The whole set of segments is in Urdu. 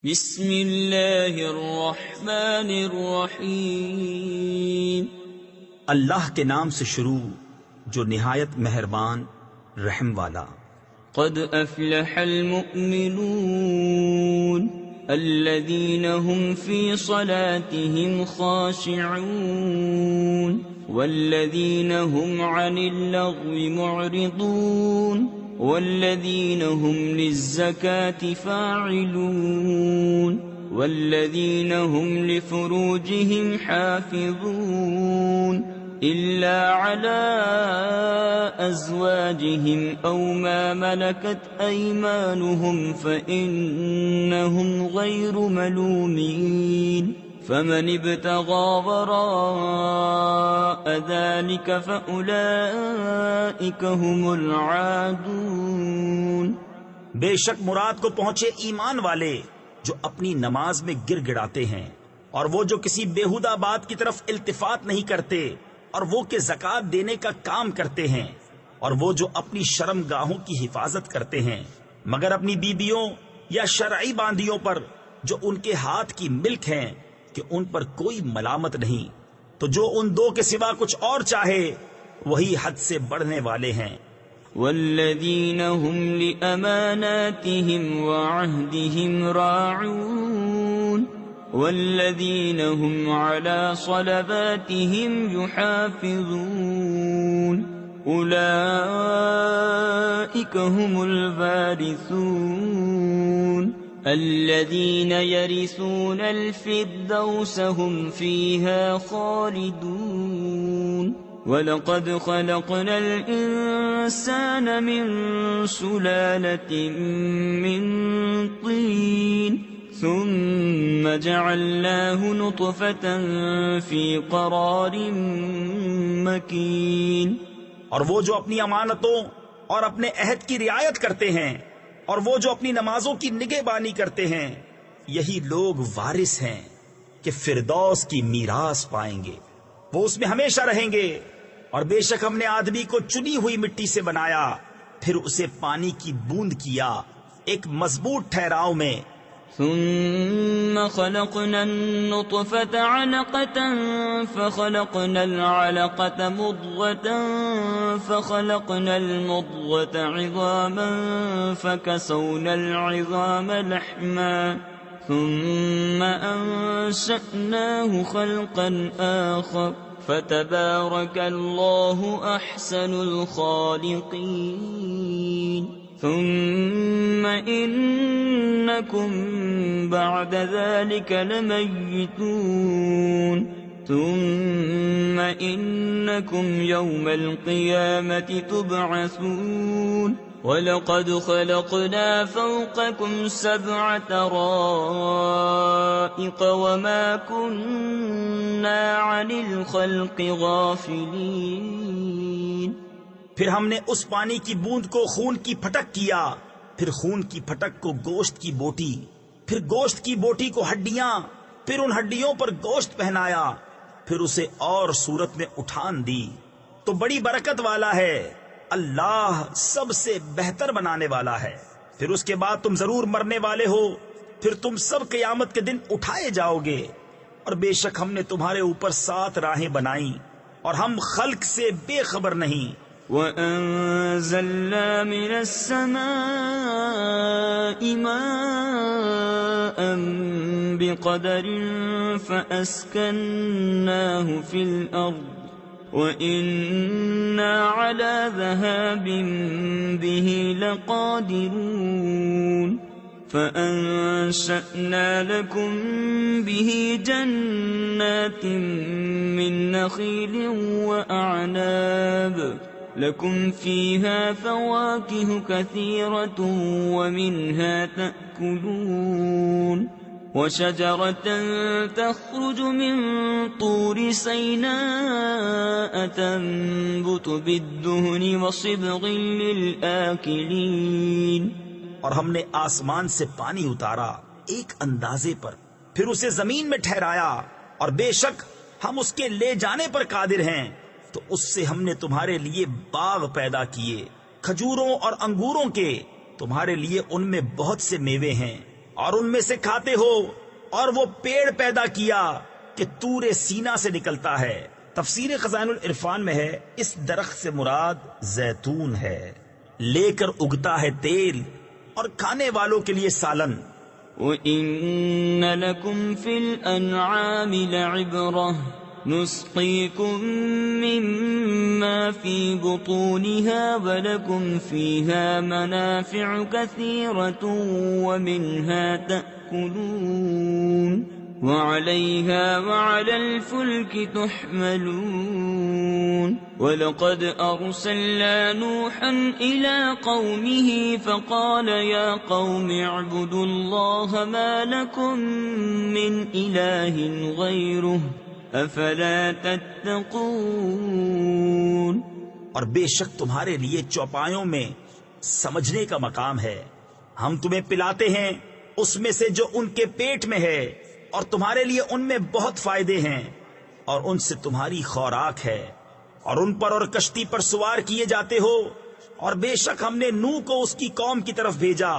بسم اللہ الرحمن الرحیم۔ اللہ کے نام سے شروع جو نہایت مہربان رحم والا۔ قد افلح المؤمنون الذین هم فی صلاتهم خاشعون والذین هم عن اللغو معرضون والذین هم للزکاة فاعلون والذین هم لفروجهم حافظون إلا على أزواجهم أو ما ملكت أيمانهم فإنهم غير ملومين فمن ابتغى وراء ذلك فأولئك هم العادون۔ بے شک مراد کو پہنچے ایمان والے جو اپنی نماز میں گر گڑاتے ہیں، اور وہ جو کسی بیہودہ بات کی طرف التفات نہیں کرتے، اور وہ کہ زکوٰۃ دینے کا کام کرتے ہیں، اور وہ جو اپنی شرم گاہوں کی حفاظت کرتے ہیں مگر اپنی بیویوں یا شرعی باندیوں پر جو ان کے ہاتھ کی ملک ہیں کہ ان پر کوئی ملامت نہیں، تو جو ان دو کے سوا کچھ اور چاہے وہی حد سے بڑھنے والے ہیں۔ والذین هم لأماناتهم وعهدهم راعون والذین هم على صلواتهم يحافظون أولئك هم الوارثون الذين يرثون الفردوس هم فيها خالدون وَلَقَدْ خَلَقْنَا الْإِنسَانَ مِنْ سُلَالَةٍ مِّنْ طِينٍ ثُمَّ جَعَلْنَاهُ نُطْفَةً فِي قَرَارٍ مَّكِينٍ۔ اور وہ جو اپنی امانتوں اور اپنے عہد کی رعایت کرتے ہیں، اور وہ جو اپنی نمازوں کی نگہبانی کرتے ہیں، یہی لوگ وارث ہیں کہ فردوس کی میراث پائیں گے، وہ اس میں ہمیشہ رہیں گے۔ اور بے شک ہم نے آدمی کو چنی ہوئی مٹی سے بنایا، پھر اسے پانی کی بوند کیا ایک مضبوط ٹھہراؤ میں۔ ثم خلقنا النطفة علقة فخلقنا العلقة مضغة فخلقنا المضغة عظاما فكسونا العظام لحما ثم أنشأناه خلقا آخر فتبارك الله أحسن الخالقين۔ ثم إنكم بعد ذلك لميتون ثم إنكم يوم القيامة تبعثون وَلَقَدْ خَلَقْنَا فَوْقَكُمْ سَبْعَ طَرَائِقَ وَمَا كُنَّا عَنِ الْخَلْقِ غَافِلِينَ۔ پھر ہم نے اس پانی کی بوند کو خون کی پھٹک کیا، پھر خون کی پھٹک کو گوشت کی بوٹی، پھر گوشت کی بوٹی کو ہڈیاں، پھر ان ہڈیوں پر گوشت پہنایا، پھر اسے اور صورت میں اٹھان دی۔ تو بڑی برکت والا ہے اللہ، سب سے بہتر بنانے والا ہے۔ پھر اس کے بعد تم ضرور مرنے والے ہو، پھر تم سب قیامت کے دن اٹھائے جاؤ گے۔ اور بے شک ہم نے تمہارے اوپر 7 راہیں بنائیں، اور ہم خلق سے بے خبر نہیں۔ وَأَنزَلْنَا مِنَ السَّمَاءِ مَاءً بِقَدَرٍ فَأَسْكَنَّاهُ فِي الْأَرْضِ وَإِنَّا عَلَى ذَهَابٍ بِهِ لَقَادِرُونَ فَأَنشَأْنَا لَكُم بِهِ جَنَّاتٍ مِّن نَّخِيلٍ وَأَعْنَابٍ لَكُمْ فِيهَا فَوَاكِهُ كَثِيرَةٌ وَمِنْهَا تَأْكُلُونَ وَشَجَرَةً تَخْرُجُ مِن طُورِ سَيْنَاءَ تَنبُتُ بِالدُّهْنِ وَصِبْغٍ لِّلْآكِلِينَ۔ اور ہم نے آسمان سے پانی اتارا ایک اندازے پر، پھر اسے زمین میں ٹھہرایا، اور بے شک ہم اس کے لے جانے پر قادر ہیں۔ تو اس سے ہم نے تمہارے لیے باغ پیدا کیے، کھجوروں اور انگوروں کے، تمہارے لیے ان میں بہت سے میوے ہیں، اور ان میں سے کھاتے ہو، اور وہ پیڑ پیدا کیا کہ طور سینا سے نکلتا ہے۔ تفسیر خزائن العرفان میں ہے اس درخت سے مراد زیتون ہے، لے کر اگتا ہے تیل اور کھانے والوں کے لیے سالن۔ وَإِنَّ لَكُمْ فِي الْأَنْعَامِ لَعِبْرَةً نُسْقِيكُم مِّمَّا فِي بُطُونِهَا وَلَكُمْ فِيهَا مَنَافِعُ كَثِيرَةٌ وَمِنْهَا تَأْكُلُونَ وَعَلَيْهَا وَعَلَى الْفُلْكِ تُحْمَلُونَ وَلَقَدْ أَرْسَلْنَا نُوحًا إِلَىٰ قَوْمِهِ فَقَالَ يَا قَوْمِ اعْبُدُوا اللَّهَ مَا لَكُم مِّنْ إِلَٰهٍ غَيْرُهُ أَفَلَا تَتَّقُونَ۔ اور بے شک تمہارے لیے چوپایوں میں سمجھنے کا مقام ہے، ہم تمہیں پلاتے ہیں اس میں سے جو ان کے پیٹ میں ہے، اور تمہارے لیے ان میں بہت فائدے ہیں، اور ان سے تمہاری خوراک ہے، اور ان پر اور کشتی پر سوار کیے جاتے ہو۔ اور بے شک ہم نے نوح کو اس کی قوم کی طرف بھیجا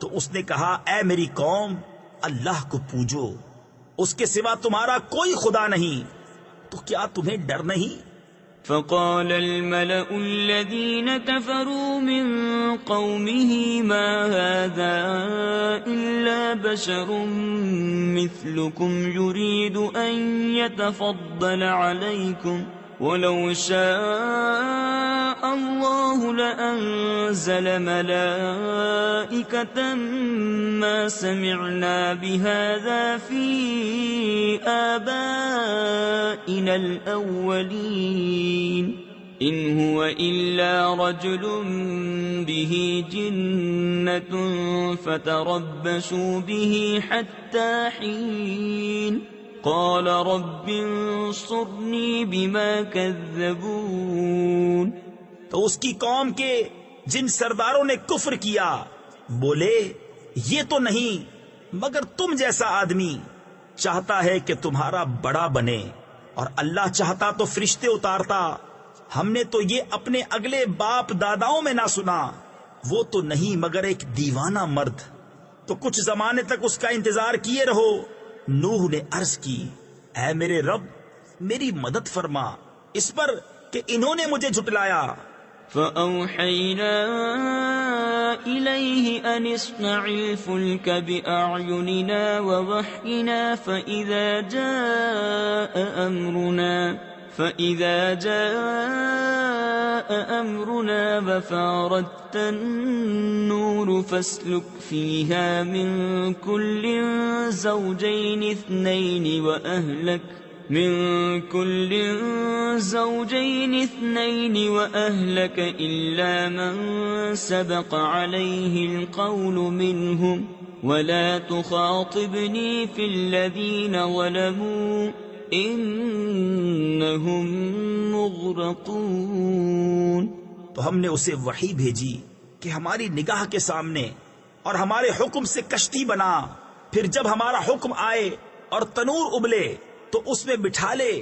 تو اس نے کہا، اے میری قوم، اللہ کو پوجو، اس کے سوا تمہارا کوئی خدا نہیں، تو کیا تمہیں ڈر نہیں؟ فقال الملأ الذين كفروا من قومه ما هذا إلا بشر مثلكم يريد أن يتفضل عليكم ولو شاء الله لأنزل ملائكة ما سمعنا بهذا في آبائنا الأولين إن هو إلا رجل به جنة فتربصوا به حتى حين قال رب انصرنی بما کذبون۔ تو اس کی قوم کے جن سرداروں نے کفر کیا بولے، یہ تو نہیں مگر تم جیسا آدمی چاہتا ہے کہ تمہارا بڑا بنے، اور اللہ چاہتا تو فرشتے اتارتا۔ ہم نے تو یہ اپنے اگلے باپ داداؤں میں نہ سنا، وہ تو نہیں مگر ایک دیوانہ مرد۔ تو کچھ زمانے تک اس کا انتظار کیے رہو۔ نوح نے عرض کی، اے میرے رب میری مدد فرما اس پر کہ انہوں نے مجھے جھٹلایا۔ فَأَوْحَيْنَا إِلَيْهِ أَنِ اصْنَعِ الْفُلْكَ بِأَعْيُنِنَا وَوَحْيِنَا فَإِذَا جَاءَ أَمْرُنَا وَفَارَتِ النُّورُ فَاسْلُكْ فِيهَا من كل زوجين اثنين وأهلك إلا من سبق عليه القول منهم ولا تخاطبني في الذين ظلموا إنهم مغرقون۔ تو ہم نے اسے وحی بھیجی کہ ہماری نگاہ کے سامنے اور ہمارے حکم سے کشتی بنا، پھر جب ہمارا حکم آئے اور تنور ابلے تو اس میں بٹھا لے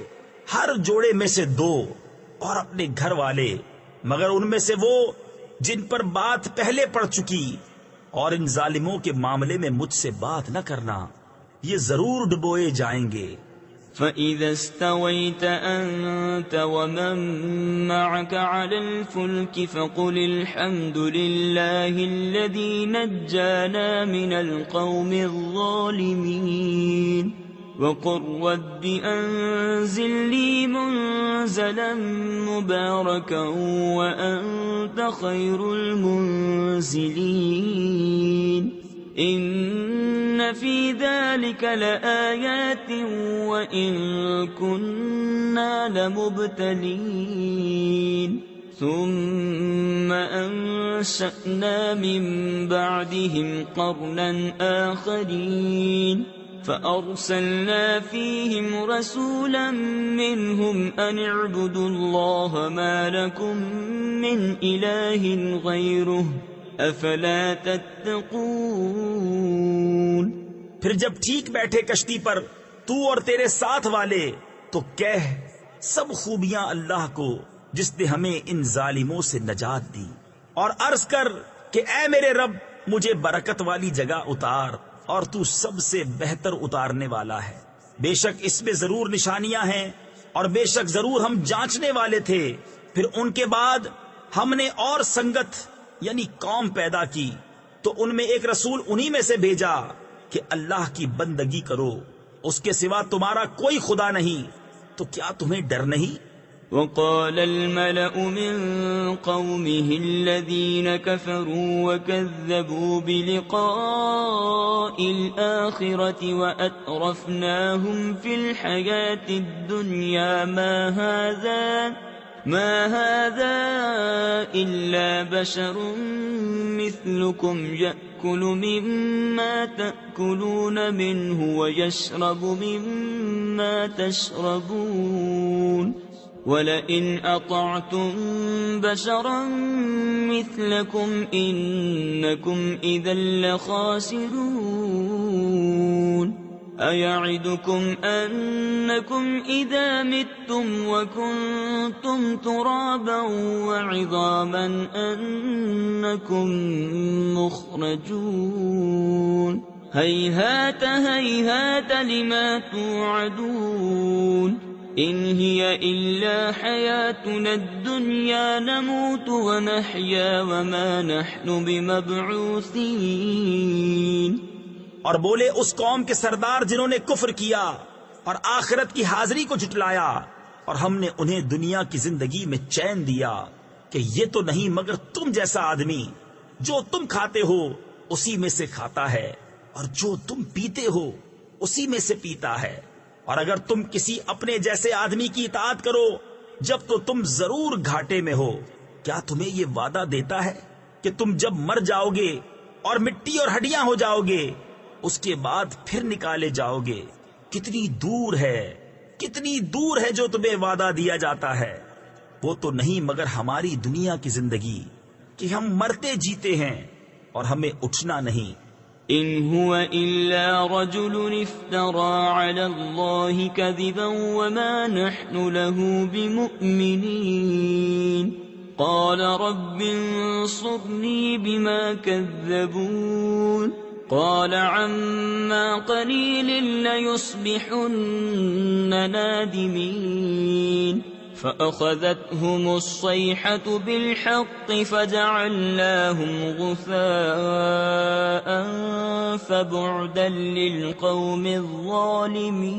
ہر جوڑے میں سے 2 اور اپنے گھر والے، مگر ان میں سے وہ جن پر بات پہلے پڑ چکی، اور ان ظالموں کے معاملے میں مجھ سے بات نہ کرنا، یہ ضرور ڈبوئے جائیں گے۔ فَإِذَا اسْتَوَيْتَ أَنْتَ وَمَن مَّعَكَ عَلَى الْفُلْكِ فَقُلِ الْحَمْدُ لِلَّهِ الَّذِي نَجَّانَا مِنَ الْقَوْمِ الظَّالِمِينَ وَقُلْ رَبِّ أَنزِلْ لِي مُنزَلًا مُبَارَكًا وَأَنتَ خَيْرُ الْمُنزِلِينَ۔ إِنَّ فِي ذَلِكَ لَآيَاتٍ وَإِن كُنَّا لَمُبْتَلِينَ ثُمَّ أَنشَأْنَا مِن بَعْدِهِمْ قَرْنًا آخَرِينَ فَأَرْسَلْنَا فِيهِمْ رَسُولًا مِّنْهُمْ أَنِ اعْبُدُوا اللَّهَ مَا لَكُم مِّنْ إِلَٰهٍ غَيْرُهُ افلا تتقون۔ پھر جب ٹھیک بیٹھے کشتی پر تو اور تیرے ساتھ والے تو کہہ، سب خوبیاں اللہ کو جس نے ہمیں ان ظالموں سے نجات دی، اور عرض کر کہ اے میرے رب مجھے برکت والی جگہ اتار اور تو سب سے بہتر اتارنے والا ہے۔ بے شک اس میں ضرور نشانیاں ہیں، اور بے شک ضرور ہم جانچنے والے تھے۔ پھر ان کے بعد ہم نے اور سنگت یعنی قوم پیدا کی، تو ان میں ایک رسول انہی میں سے بھیجا کہ اللہ کی بندگی کرو، اس کے سوا تمہارا کوئی خدا نہیں، تو کیا تمہیں ڈر نہیں؟ وقال الملأ من قومه الذين كفروا وكذبوا بلقاء الآخرة وأترفناهم في الحياة الدنيا ما هذا إلا بشر مثلكم يأكل مما تأكلون منه ويشرب مما تشربون وَلَئِنْ أَطَعْتُمْ بَشَرًا مِثْلَكُمْ إِنَّكُمْ إِذًا لَخَاسِرُونَ أَيَعِدُكُمْ أَنَّكُمْ إِذَا مِتُّمْ وَكُنْتُمْ تُرَابًا وَعِظَامًا أَنَّكُمْ مُخْرَجُونَ هَيْهَاتَ هَيْهَاتَ لِمَا تُوعَدُونَ إِنْ هِيَ إِلَّا حَيَاتُنَا الدُّنْيَا نَمُوتُ وَنَحْيَا وَمَا نَحْنُ بِمَبْعُوثِينَ۔ اور بولے اس قوم کے سردار جنہوں نے کفر کیا اور آخرت کی حاضری کو جھٹلایا، اور ہم نے انہیں دنیا کی زندگی میں چین دیا کہ یہ تو نہیں مگر تم جیسا آدمی، جو تم کھاتے ہو اسی میں سے کھاتا ہے، اور جو تم پیتے ہو اسی میں سے پیتا ہے، اور اگر تم کسی اپنے جیسے آدمی کی اطاعت کرو جب تو تم ضرور گھاٹے میں ہو۔ کیا تمہیں یہ وعدہ دیتا ہے کہ تم جب مر جاؤ گے اور مٹی اور ہڈیاں ہو جاؤ گے اس کے بعد پھر نکالے جاؤ گے؟ کتنی دور ہے جو تمہیں وعدہ دیا جاتا ہے۔ وہ تو نہیں مگر ہماری دنیا کی زندگی کہ ہم مرتے جیتے ہیں اور ہمیں اٹھنا نہیں۔ إِنْ هُوَ إِلَّا رَجُلٌ افْتَرَى عَلَى اللَّهِ كَذِبًا وَمَا نَحْنُ لَهُ بِمُؤْمِنِينَ قَالَ رَبِّ انصُرْنِي بِمَا كَذَّبُونِ قَالَ عَمَّا قَلِيلٍ لَيُصْبِحُنَّ نَادِمِينَ فَأَخَذَتْهُمُ الصَّيْحَةُ بِالْحَقِّ فَجَعَلْنَاهُمْ غُثَاءً فَبُعْدًا لِلْقَوْمِ الظَّالِمِينَ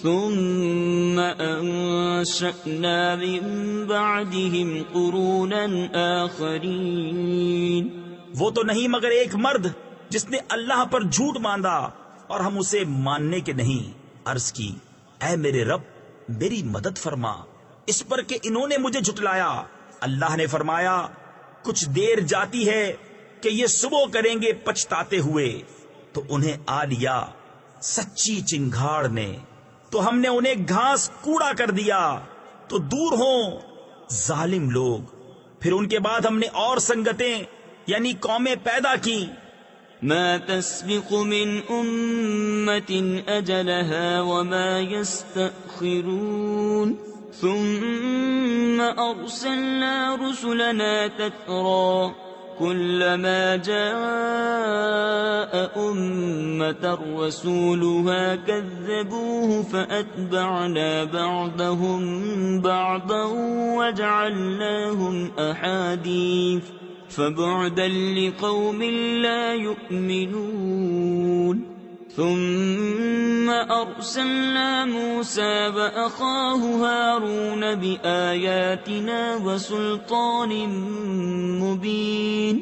ثُمَّ أَنشَأْنَا مِن بَعْدِهِمْ قُرُونًا آخَرِينَ۔ وہ تو نہیں مگر ایک مرد جس نے اللہ پر جھوٹ باندھا اور ہم اسے ماننے کے نہیں۔ عرض کی، اے میرے رب میری مدد فرما اس پر کہ انہوں نے مجھے جھٹلایا۔ اللہ نے فرمایا، کچھ دیر جاتی ہے کہ یہ صبح کریں گے پچھتاتے ہوئے، تو انہیں آ لیا سچی چنگھاڑ نے، تو ہم نے انہیں گھاس کوڑا کر دیا، تو دور ہوں ظالم لوگ۔ پھر ان کے بعد ہم نے اور سنگتیں یعنی قومیں پیدا کی۔ ما تسبق من أمة أجلها وما يستأخرون ثم أرسلنا رسلنا تترى كلما جاء أمة رسولها كذبوه فأتبعنا بعضهم بعضا وجعلناهم أحاديث فبعدا لقوم لا يؤمنون ثم أرسلنا موسى وأخاه هارون بآياتنا وسلطان مبين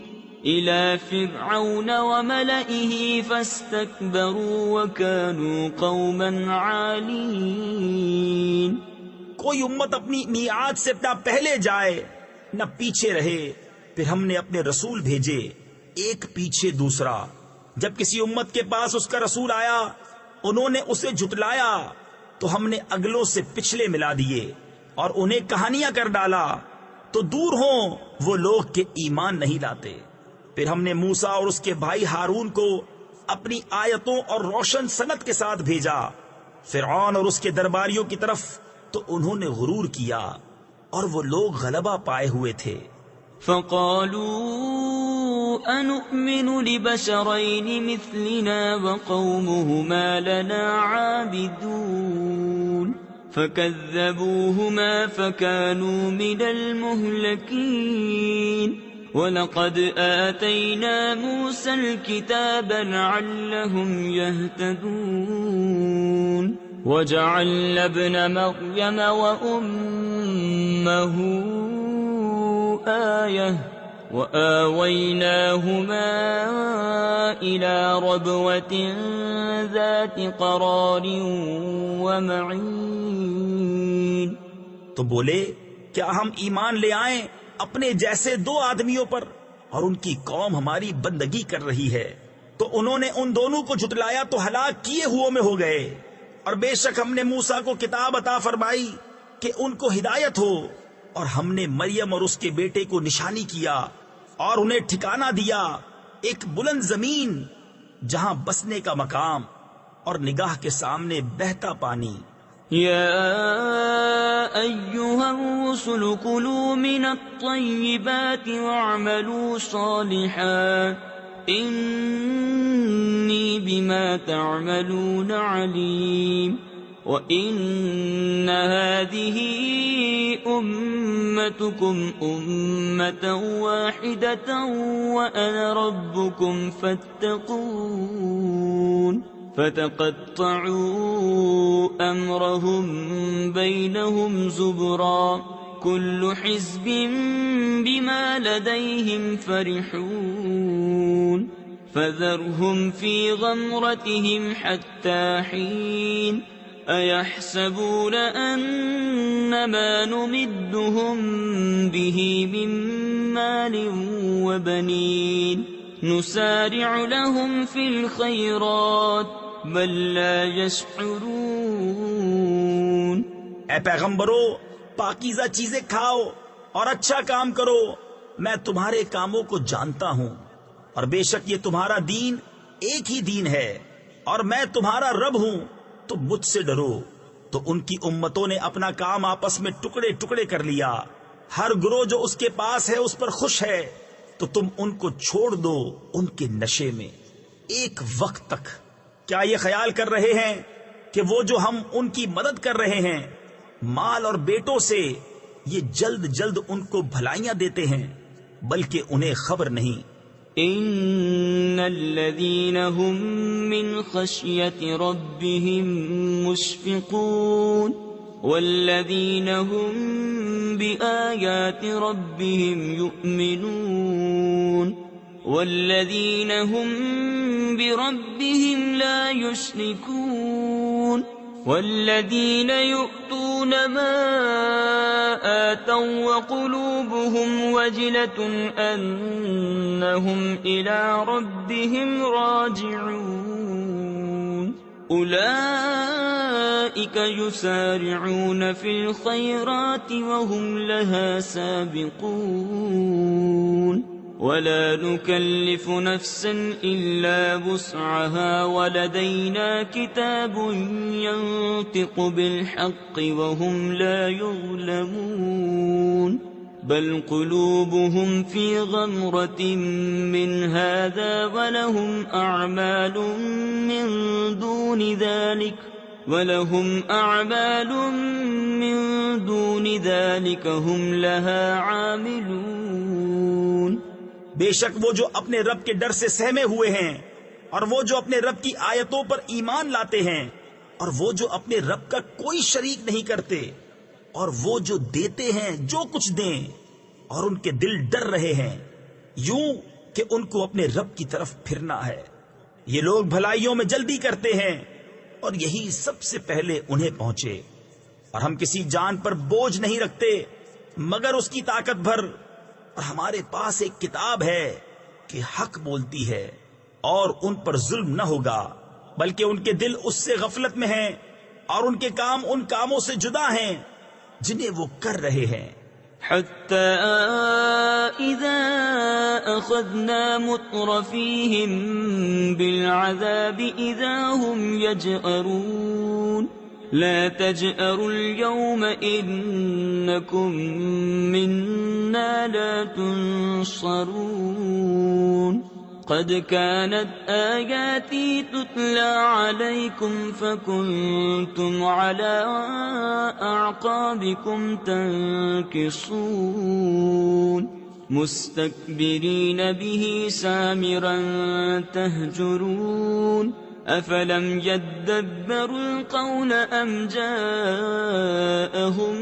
إلى فرعون وملئه فاستكبروا وكانوا قوما عالين۔ کوئی امت اپنی میعاد سے نہ پہلے جائے نہ پیچھے رہے، پھر ہم نے اپنے رسول بھیجے ایک پیچھے دوسرا۔ جب کسی امت کے پاس اس کا رسول آیا انہوں نے اسے جھٹلایا تو ہم نے اگلوں سے پچھلے ملا دیے اور انہیں کہانیاں کر ڈالا، تو دور ہوں وہ لوگ کہ ایمان نہیں لاتے۔ پھر ہم نے موسیٰ اور اس کے بھائی ہارون کو اپنی آیتوں اور روشن سند کے ساتھ بھیجا فرعون اور اس کے درباریوں کی طرف، تو انہوں نے غرور کیا اور وہ لوگ غلبہ پائے ہوئے تھے۔ فقالوا أنؤمن لبشرين مثلنا وقومهما لنا عابدون فكذبوهما فكانوا من المهلكين وَلَقَدْ آتَيْنَا مُوسَى الْكِتَابَ لَعَلَّهُمْ يَهْتَدُونَ وَجَعَلْنَا ابْنَ مَرْيَمَ وَأُمَّهُ آيَةً وَآوَيْنَاهُمَا إِلَى رَبْوَةٍ ذَاتِ قَرَارٍ وَمَعِينٍ۔ تو بولے کیا ہم ایمان لے آئیں اپنے جیسے دو آدمیوں پر اور ان کی قوم ہماری بندگی کر رہی ہے، تو انہوں نے ان دونوں کو جھٹلایا تو ہلاک کیے ہوئے میں ہو گئے۔ اور بے شک ہم نے موسیٰ کو کتاب عطا فرمائی کہ ان کو ہدایت ہو، اور ہم نے مریم اور اس کے بیٹے کو نشانی کیا اور انہیں ٹھکانہ دیا ایک بلند زمین جہاں بسنے کا مقام اور نگاہ کے سامنے بہتا پانی۔ يا أيها الرسل كلوا من الطيبات واعملوا صالحا إني بما تعملون عليم وإن هذه أمتكم أمة واحدة وأنا ربكم فاتقون فتقطعوا أمرهم بينهم زبرا كل حزب بما لديهم فرحون فذرهم في غمرتهم حتى حين أيحسبون أنما نمدهم به من مال وبنين نسارع لهم في الخيرات بل لا يشعرون۔ اے پیغمبرو، پاکیزہ چیزیں کھاؤ اور اچھا کام کرو، میں تمہارے کاموں کو جانتا ہوں، اور بے شک یہ تمہارا دین ایک ہی دین ہے اور میں تمہارا رب ہوں، تو مجھ سے ڈرو۔ تو ان کی امتوں نے اپنا کام آپس میں ٹکڑے ٹکڑے کر لیا، ہر گروہ جو اس کے پاس ہے اس پر خوش ہے، تو تم ان کو چھوڑ دو ان کے نشے میں ایک وقت تک۔ کیا یہ خیال کر رہے ہیں کہ وہ جو ہم ان کی مدد کر رہے ہیں مال اور بیٹوں سے، یہ جلد جلد ان کو بھلائیاں دیتے ہیں، بلکہ انہیں خبر نہیں۔ ان الذين هم من خشية ربهم مشفقون والذين هم بآيات ربهم يؤمنون والذين هم بربهم لا يشركون والذين يؤتون ما آتوا وقلوبهم وجلة أنهم إلى ربهم راجعون أولئك يسارعون في الخيرات وهم لها سابقون ولا نكلف نفسا إلا وسعها ولدينا كتاب ينطق بالحق وهم لا يظلمون بل قلوبهم في غمرة من هذا ولهم أعمال من دون ذلك هم لها عاملون۔ بے شک وہ جو اپنے رب کے ڈر سے سہمے ہوئے ہیں، اور وہ جو اپنے رب کی آیتوں پر ایمان لاتے ہیں، اور وہ جو اپنے رب کا کوئی شریک نہیں کرتے، اور وہ جو دیتے ہیں جو کچھ دیں، اور ان کے دل ڈر رہے ہیں یوں کہ ان کو اپنے رب کی طرف پھرنا ہے۔ یہ لوگ بھلائیوں میں جلدی کرتے ہیں اور یہی سب سے پہلے انہیں پہنچے۔ اور ہم کسی جان پر بوجھ نہیں رکھتے مگر اس کی طاقت بھر، اور ہمارے پاس ایک کتاب ہے کہ حق بولتی ہے اور ان پر ظلم نہ ہوگا، بلکہ ان کے دل اس سے غفلت میں ہیں اور ان کے کام ان کاموں سے جدا ہیں جنہیں وہ کر رہے ہیں۔ حتى إذا أخذنا مترفيهم بالعذاب إذا هم يجأرون لا تجأروا اليوم إنكم منا لا تنصرون قد كانت آياتي تتلى عليكم فكنتم على أعقابكم تنكصون مستكبرين به سامرا تهجرون أفلم يدبروا القول أم جاءهم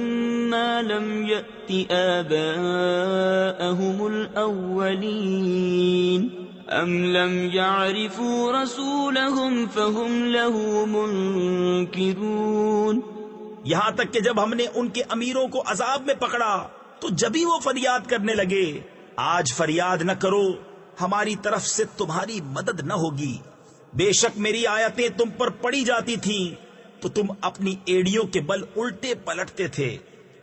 ما لم يأت آباءهم الأولين أم لم يعرفوا رسولهم فهم له منكرون. یہاں تک کہ جب ہم نے ان کے امیروں کو عذاب میں پکڑا تو جبھی وہ فریاد کرنے لگے آج فریاد نہ کرو ہماری طرف سے تمہاری مدد نہ ہوگی. بے شک میری آیتیں تم پر پڑی جاتی تھیں تو تم اپنی ایڑیوں کے بل الٹے پلٹتے تھے.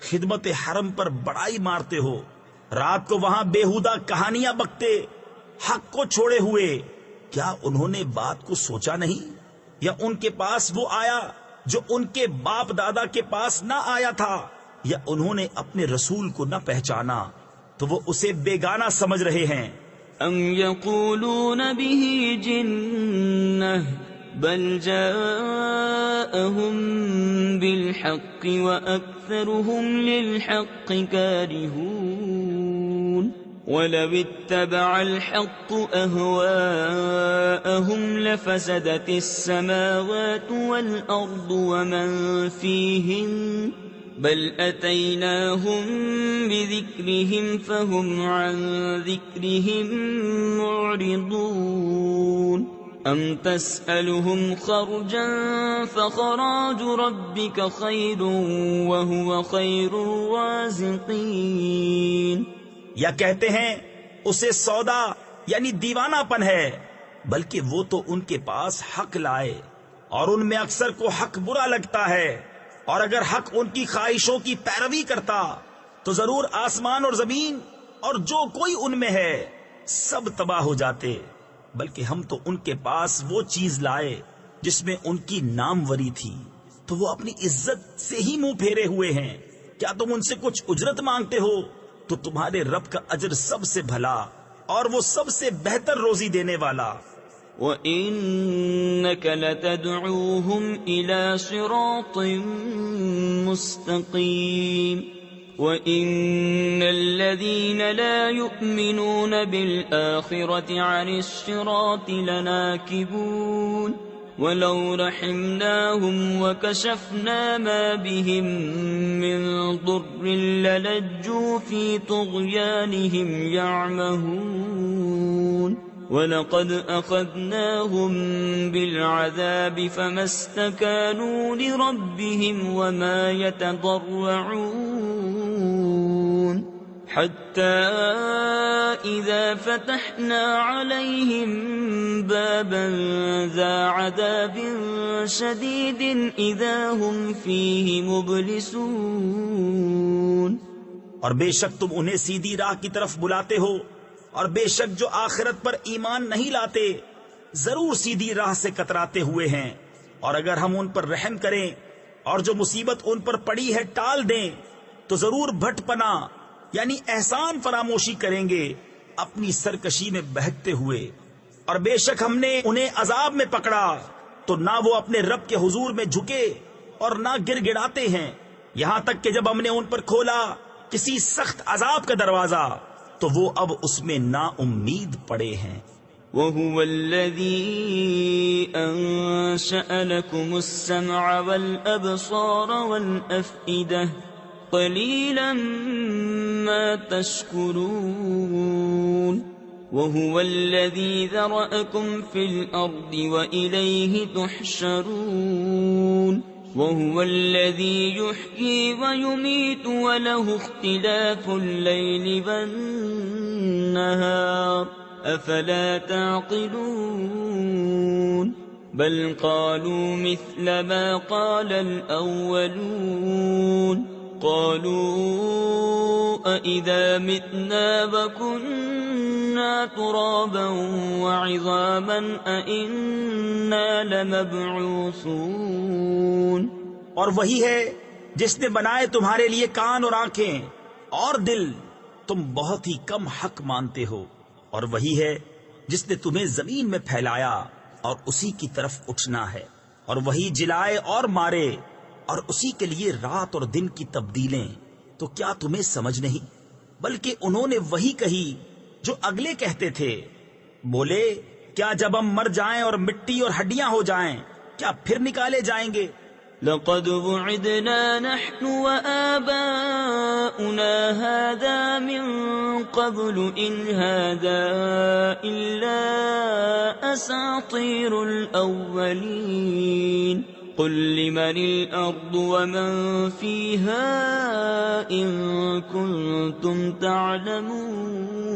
خدمت حرم پر بڑائی مارتے ہو, رات کو وہاں بےہودہ کہانیاں بکتے حق کو چھوڑے ہوئے. کیا انہوں نے بات کو سوچا نہیں؟ یا ان کے پاس وہ آیا جو ان کے باپ دادا کے پاس نہ آیا تھا؟ یا انہوں نے اپنے رسول کو نہ پہچانا تو وہ اسے بیگانہ سمجھ رہے ہیں. ام یقولون به جنہ بل جاءهم بالحق واکثرهم للحق کارہون ولو اتبع الحق اهواءهم لفسدت السماوات والارض ومن فيهن بل اتيناهم بذكرهم فهم عن ذكرهم معرضون ام تسألهم خرجا فخراج ربك خير وهو خير الرازقين. یا کہتے ہیں اسے سودا یعنی دیوانہ پن ہے, بلکہ وہ تو ان کے پاس حق لائے اور ان میں اکثر کو حق برا لگتا ہے. اور اگر حق ان کی خواہشوں کی پیروی کرتا تو ضرور آسمان اور زمین اور جو کوئی ان میں ہے سب تباہ ہو جاتے. بلکہ ہم تو ان کے پاس وہ چیز لائے جس میں ان کی ناموری تھی تو وہ اپنی عزت سے ہی منہ پھیرے ہوئے ہیں. کیا تم ان سے کچھ اجرت مانگتے ہو؟ تو تمہارے رب کا اجر سب سے بھلا اور وہ سب سے بہتر روزی دینے والا. وَإِنَّكَ لَتَدْعُوهُمْ إِلَى صِرَاطٍ مُسْتَقِيمٍ وَإِنَّ الَّذِينَ لَا يُؤْمِنُونَ بِالْآخِرَةِ عَنِ الصِّرَاطِ لَنَاكِبُونَ وَلَوْ رَحِمْنَاهُمْ وَكَشَفْنَا مَا بِهِمْ مِنْ ضُرٍّ لَلَجُّوا فِي طُغْيَانِهِمْ يَعْمَهُونَ وَلَقَدْ أَخَذْنَاهُمْ بِالْعَذَابِ فَمَا اسْتَكَانُوا لِرَبِّهِمْ وَمَا يَتَضَرَّعُونَ حَتَّى إِذَا فَتَحْنَا عَلَيْهِمْ بَابًا ذَا عَذَابٍ شَدِيدٍ إِذَا هُمْ فِيهِ مُبْلِسُونَ. اور بے شک تم انہیں سیدھی راہ کی طرف بلاتے ہو, اور بے شک جو آخرت پر ایمان نہیں لاتے ضرور سیدھی راہ سے کتراتے ہوئے ہیں. اور اگر ہم ان پر رحم کریں اور جو مصیبت ان پر پڑی ہے ٹال دیں تو ضرور بھٹ پنا یعنی احسان فراموشی کریں گے اپنی سرکشی میں بہکتے ہوئے. اور بے شک ہم نے انہیں عذاب میں پکڑا تو نہ وہ اپنے رب کے حضور میں جھکے اور نہ گر گڑاتے ہیں, یہاں تک کہ جب ہم نے ان پر کھولا کسی سخت عذاب کا دروازہ تو وہ اب اس میں نا امید پڑے ہیں. وَهُوَ الَّذِي أَنشَأَ لَكُمُ السَّمْعَ وَالْأَبْصَارَ وَالْأَفْئِدَةَ قَلِيلًا مَا تَشْكُرُونَ. وَهُوَ الَّذِي ذَرَأَكُمْ فِي الْأَرْضِ وَإِلَيْهِ تُحْشَرُونَ. وَهُوَ الَّذِي يُحْيِي وَيُمِيتُ وَلَهُ اخْتِلَافُ اللَّيْلِ وَالنَّهَارِ أَفَلَا تَعْقِلُونَ. بَلْ قَالُوا مِثْلَ مَا قَالَ الْأَوَّلُونَ قَالُوا أَإِذَا مِتْنَا وَكُنَّا تُرَابًا وَعِظَامًا أَإِنَّا لَمَبْعُوثُونَ. اور وہی ہے جس نے بنائے تمہارے لیے کان اور آنکھیں اور دل، تم بہت ہی کم حق مانتے ہو، اور وہی ہے جس نے تمہیں زمین میں پھیلایا اور اسی کی طرف اٹھنا ہے، اور وہی جلائے اور مارے، اور اسی کے لیے رات اور دن کی تبدیلیں، تو کیا تمہیں سمجھ نہیں؟ بلکہ انہوں نے وہی کہی جو اگلے کہتے تھے، بولے کیا جب ہم مر جائیں اور مٹی اور ہڈیاں ہو جائیں کیا پھر نکالے جائیں گے؟ لقد وعدنا نحن وآباؤنا هذا من قبل إن هذا إلا أساطير الأولين قل لمن الأرض ومن فيها إن كنتم تعلمون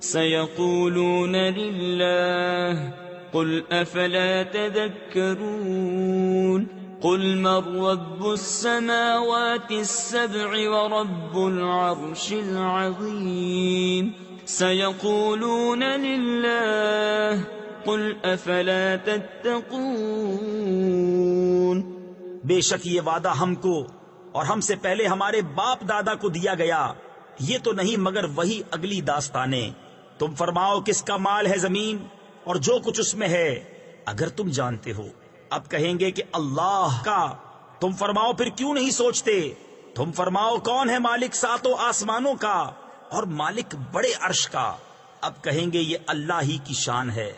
سيقولون لله قل أفلا تذكرون قل من رب السماوات السبع ورب العرش العظيم سيقولون لله قل أفلا تتقون بے شک یہ وعدہ ہم کو اور ہم سے پہلے ہمارے باپ دادا کو دیا گیا، یہ تو نہیں مگر وہی اگلی داستانیں۔ تم فرماؤ کس کا مال ہے زمین اور جو کچھ اس میں ہے، اگر تم جانتے ہو۔ اب کہیں گے کہ اللہ کا۔ تم فرماؤ پھر کیوں نہیں سوچتے؟ تم فرماؤ کون ہے مالک ساتوں آسمانوں کا اور مالک بڑے عرش کا؟ اب کہیں گے یہ اللہ ہی کی شان ہے۔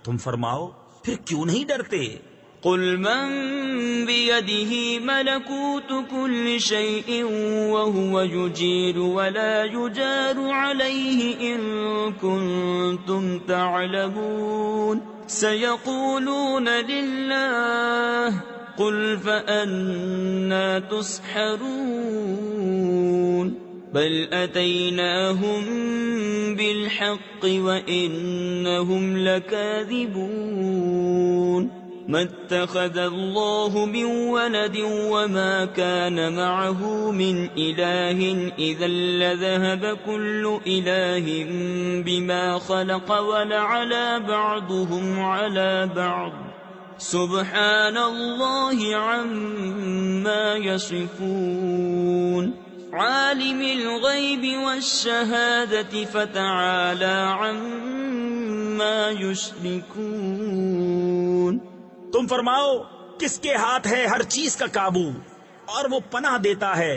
تم فرماؤ پھر کیوں نہیں ڈرتے؟ قل من بيده ملكوت كل شيء وهو يجير ولا يجار عليه إن كنتم تعلمون سيقولون لله قل فأنا تسحرون بل أتيناهم بالحق وإنهم لكاذبون ما اتخذ الله من ولد وما كان معه من إله إذا لذهب كل إله بما خلق ولعلى بعضهم على بعض سبحان الله عما يصفون عالم الغيب والشهادة فتعالى عما يشركون تم فرماؤ کس کے ہاتھ ہے ہر چیز کا قابو، اور وہ پناہ دیتا ہے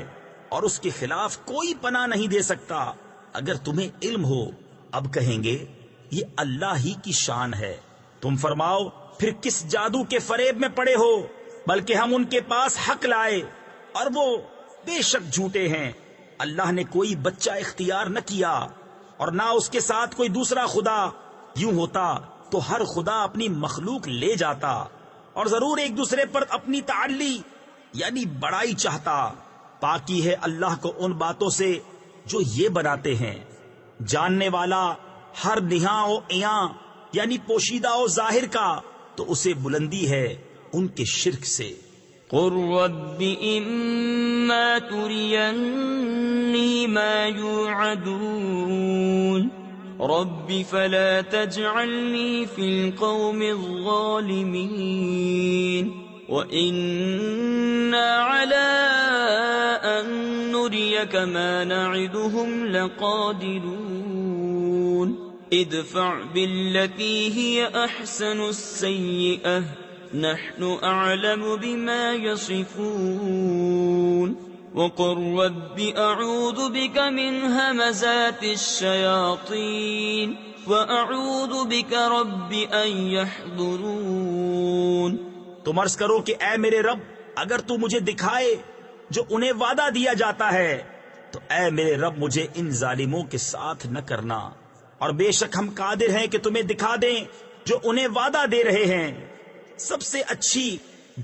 اور اس کے خلاف کوئی پناہ نہیں دے سکتا اگر تمہیں علم ہو۔ اب کہیں گے یہ اللہ ہی کی شان ہے۔ تم فرماؤ پھر کس جادو کے فریب میں پڑے ہو؟ بلکہ ہم ان کے پاس حق لائے اور وہ بے شک جھوٹے ہیں۔ اللہ نے کوئی بچہ اختیار نہ کیا اور نہ اس کے ساتھ کوئی دوسرا خدا، یوں ہوتا تو ہر خدا اپنی مخلوق لے جاتا اور ضرور ایک دوسرے پر اپنی تعلی یعنی بڑائی چاہتا۔ پاکی ہے اللہ کو ان باتوں سے جو یہ بناتے ہیں، جاننے والا ہر نہاں و عیاں یعنی پوشیدہ و ظاہر کا، تو اسے بلندی ہے ان کے شرک سے۔ قل رب إما تريني ما يوعدون رب فلا تجعلني في القوم الظالمين وإنا على أن نريك ما نعدهم لقادرون ادفع بالتي هي أحسن السيئة نحن أعلم بما يصفون وقل رب أعوذ بك من همزات الشياطين وأعوذ بك رب أن يحضرون۔ تم عرض کرو کہ اے میرے رب اگر تو مجھے دکھائے جو انہیں وعدہ دیا جاتا ہے تو اے میرے رب مجھے ان ظالموں کے ساتھ نہ کرنا، اور بے شک ہم قادر ہیں کہ تمہیں دکھا دیں جو انہیں وعدہ دے رہے ہیں۔ سب سے اچھی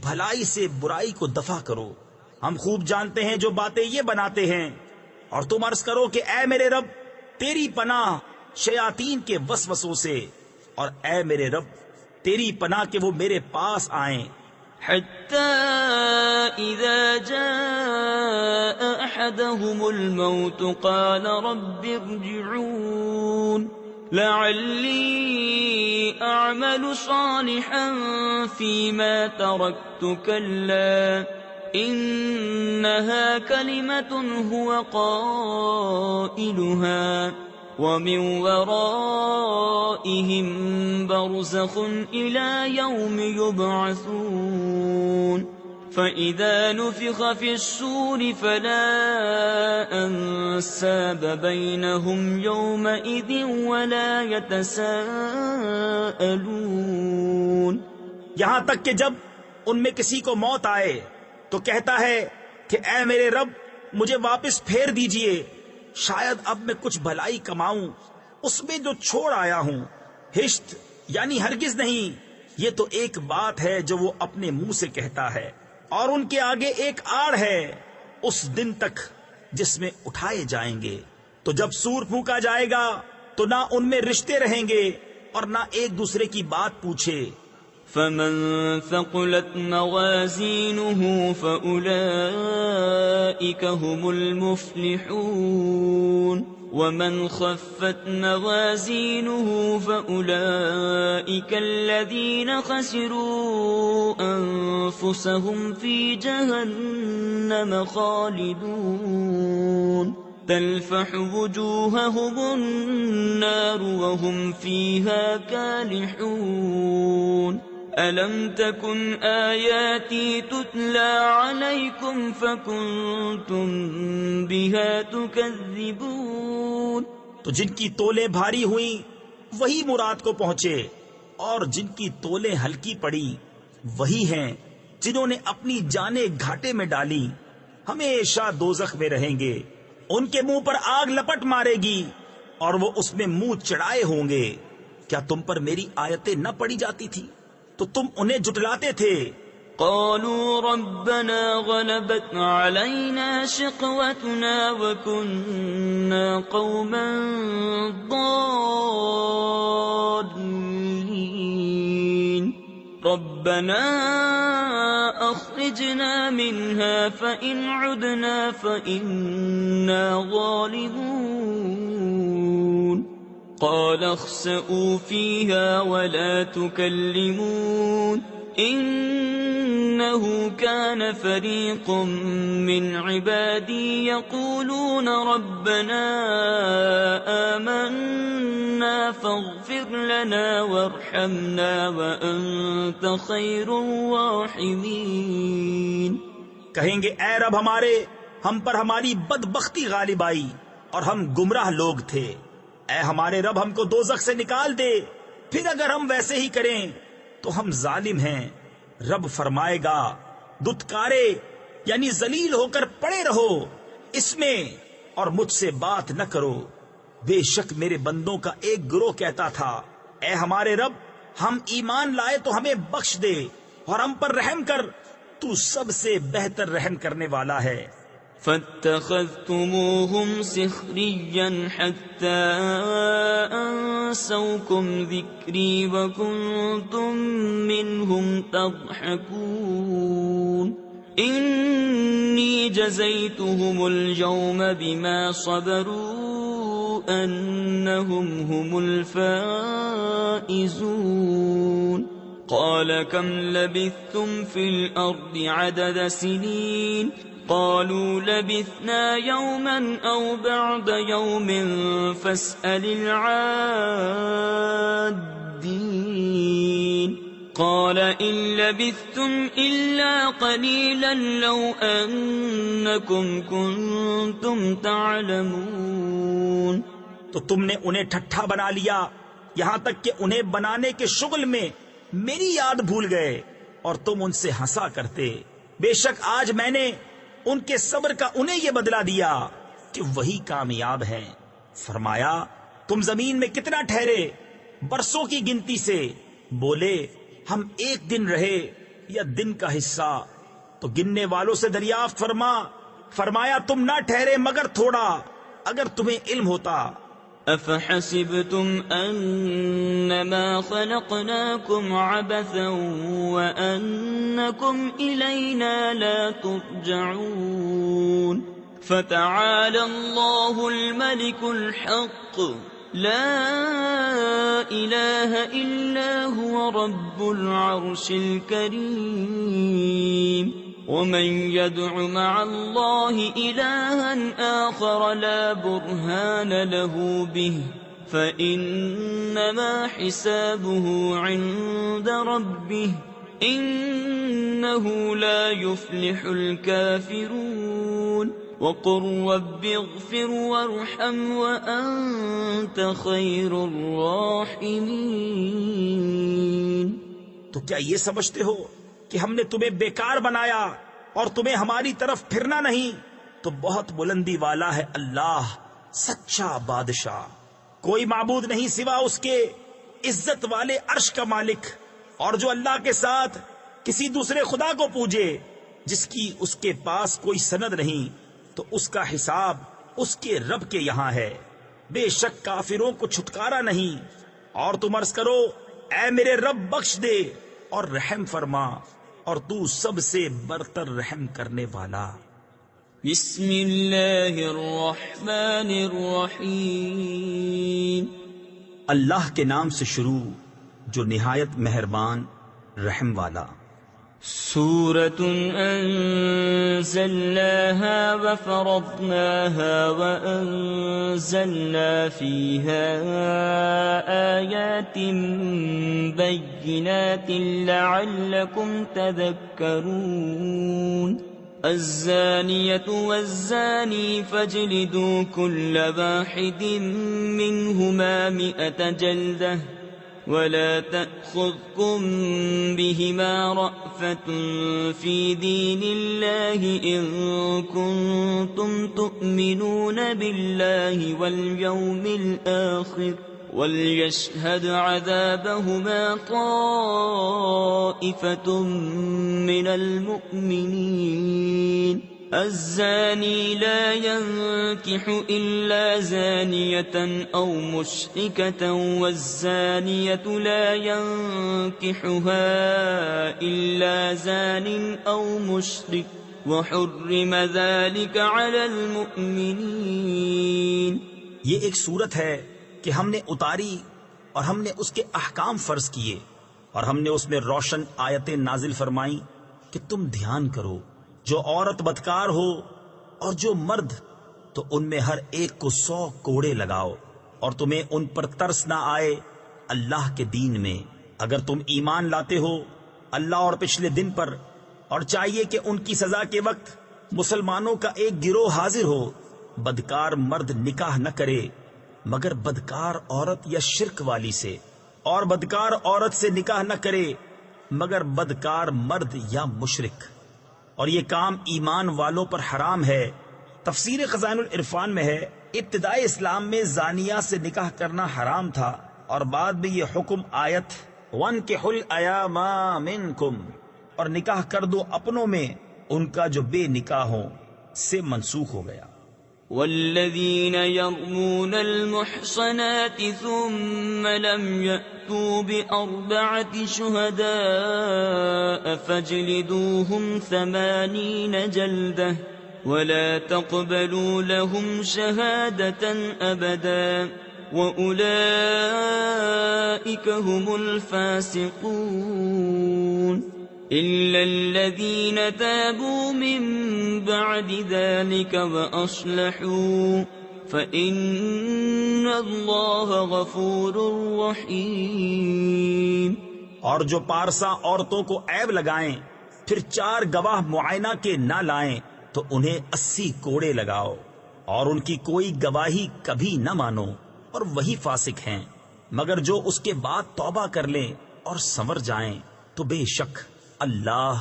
بھلائی سے برائی کو دفع کرو، ہم خوب جانتے ہیں جو باتیں یہ بناتے ہیں۔ اور تم عرض کرو کہ اے میرے رب تیری پناہ شیاطین کے وسوسوں سے، اور اے میرے رب تیری پناہ کہ وہ میرے پاس آئیں۔ حتى إذا جاء أحدهم الموت قال رب ارجعون لعلی اعمل صالحا فيما تركت كلا انها كلمة هو قائلها ومن ورائهم برزخ إلى يوم يبعثون فإذا نفخ في الصور فلا أنساب بينهم يومئذ ولا يتساءلون. یہاں تک کہ جب ان میں کسی کو موت آئے تو کہتا ہے کہ اے میرے رب مجھے واپس پھیر دیجئے، شاید اب میں کچھ بھلائی کماؤں اس میں جو چھوڑ آیا ہوں. ہشت یعنی ہرگز نہیں، یہ تو ایک بات ہے جو وہ اپنے منہ سے کہتا ہے، اور ان کے آگے ایک آڑ ہے اس دن تک جس میں اٹھائے جائیں گے. تو جب سور پھونکا جائے گا تو نہ ان میں رشتے رہیں گے اور نہ ایک دوسرے کی بات پوچھے. فمن ثقلت موازينه فأولئك هم المفلحون ومن خفت موازينه فأولئك الذين خسروا أنفسهم في جهنم خالدون تلفح وجوههم النار وهم فيها كالحون ألم تكن آياتي تتلى عليكم فكنتم بها تكذبون. تو جن کی تولیں بھاری ہوئیں وہی مراد کو پہنچے، اور جن کی تولیں ہلکی پڑی وہی ہیں جنہوں نے اپنی جانیں گھاٹے میں ڈالی، ہمیشہ دوزخ میں رہیں گے. ان کے منہ پر آگ لپٹ مارے گی اور وہ اس میں منہ چڑھائے ہوں گے. کیا تم پر میری آیتیں نہ پڑھی جاتی تھی تو تم انہیں جھٹلاتے تھے. قالوا ربنا غلبت علينا شقوتنا وكنا قوما ضالين ربنا أخرجنا منها فإن عدنا فإنا ظالمون قال اخسئوا فيها ولا تكلمون إنه كان فريق من عبادي يقولون ربنا آمنا فاغفر لنا وارحمنا وأنت خير الراحمين. کہیں گے اے رب ہمارے، ہم پر ہماری بدبختی غالب آئی اور ہم گمراہ لوگ تھے. اے ہمارے رب ہم کو دوزخ سے نکال دے، پھر اگر ہم ویسے ہی کریں تو ہم ظالم ہیں. رب فرمائے گا دتکارے یعنی ذلیل ہو کر پڑے رہو اس میں اور مجھ سے بات نہ کرو. بے شک میرے بندوں کا ایک گروہ کہتا تھا اے ہمارے رب ہم ایمان لائے تو ہمیں بخش دے اور ہم پر رحم کر، تو سب سے بہتر رحم کرنے والا ہے. فاتخذتموهم سخريا حتى أنسوكم ذكري وكنتم منهم تضحكون إني جزيتهم اليوم بما صبروا أنهم هم الفائزون. قال كم لبثتم في الأرض عدد سنين قالوا لبثنا يوما أو بعض يوم فاسأل العادين قال إن لبثتم إلا قليلا لو أنكم كنتم تعلمون. تو تم نے انہیں ٹھٹھا بنا لیا یہاں تک کہ انہیں بنانے کے شغل میں میری یاد بھول گئے اور تم ان سے ہنسا کرتے. بے شک آج میں نے ان کے صبر کا انہیں یہ بدلہ دیا کہ وہی کامیاب ہیں. فرمایا تم زمین میں کتنا ٹھہرے؟ برسوں کی گنتی سے. بولے ہم ایک دن رہے یا دن کا حصہ. تو گننے والوں سے دریافت فرمایا تم نہ ٹھہرے مگر تھوڑا، اگر تمہیں علم ہوتا. أفحسبتم أنما خلقناكم عبثا وأنكم إلينا لا ترجعون فتعالى الله الملك الحق لا إله إلا هو رب العرش الكريم ومن يدع مع الله إلها آخر لا برهان له به فإنما حسابه عند ربه إنه لا يفلح الكافرون وقل رب اغفر وارحم وأنت خير الراحمين۔ تو کیا یہ سمجھتے ہو کہ ہم نے تمہیں بیکار بنایا اور تمہیں ہماری طرف پھرنا نہیں؟ تو بہت بلندی والا ہے اللہ، سچا بادشاہ، کوئی معبود نہیں سوا اس کے، عزت والے عرش کا مالک۔ اور جو اللہ کے ساتھ کسی دوسرے خدا کو پوجے جس کی اس کے پاس کوئی سند نہیں، تو اس کا حساب اس کے رب کے یہاں ہے، بے شک کافروں کو چھٹکارا نہیں۔ اور تم عرض کرو اے میرے رب بخش دے اور رحم فرما، اور تو سب سے برتر رحم کرنے والا۔ بسم اللہ الرحمن الرحیم۔ اللہ کے نام سے شروع جو نہایت مہربان رحم والا۔ سورة أنزلناها وفرضناها وأنزلنا فيها آيات بينات لعلكم تذكرون۔ الزانية والزاني فاجلدوا كل واحد منهما 100 جلدة ولا تأخذكم بهما رأفة في دين الله إن كنتم تؤمنون بالله واليوم الآخر وليشهد عذابهما طائفة من المؤمنين۔ الزاني لا ينكح إلا زانية أو مشركة والزانية لا ينكحها إلا زان أو مشرك وحرم ذلك على المؤمنين۔ یہ ایک صورت ہے کہ ہم نے اتاری اور ہم نے اس کے احکام فرض کیے اور ہم نے اس میں روشن آیتیں نازل فرمائیں کہ تم دھیان کرو، جو عورت بدکار ہو اور جو مرد، تو ان میں ہر ایک کو 100 کوڑے لگاؤ، اور تمہیں ان پر ترس نہ آئے اللہ کے دین میں، اگر تم ایمان لاتے ہو اللہ اور پچھلے دن پر۔ اور چاہیے کہ ان کی سزا کے وقت مسلمانوں کا ایک گروہ حاضر ہو، بدکار مرد نکاح نہ کرے مگر بدکار عورت یا شرک والی سے، اور بدکار عورت سے نکاح نہ کرے مگر بدکار مرد یا مشرک، اور یہ کام ایمان والوں پر حرام ہے۔ تفسیر خزائن العرفان میں ہے ابتدائی اسلام میں زانیہ سے نکاح کرنا حرام تھا، اور بعد میں یہ حکم آیت وَانْكِحُوا الْأَيَامَ مِنْكُمْ اور نکاح کر دو اپنوں میں ان کا جو بے نکاح ہوں سے منسوخ ہو گیا۔ والذين يرمون المحصنات ثم لم يأتوا ب4 شهداء فاجلدوهم 80 جلدة ولا تقبلوا لهم شهادة أبدا وأولئك هم الفاسقون إلا الذين تابوا من بعد ذلك وأصلحوا فإن الله غفور رحيم۔ اور جو پارسا عورتوں کو عیب لگائیں پھر 4 گواہ معائنہ کے نہ لائیں تو انہیں 80 کوڑے لگاؤ، اور ان کی کوئی گواہی کبھی نہ مانو، اور وہی فاسق ہیں۔ مگر جو اس کے بعد توبہ کر لیں اور سنور جائیں تو بے شک اللہ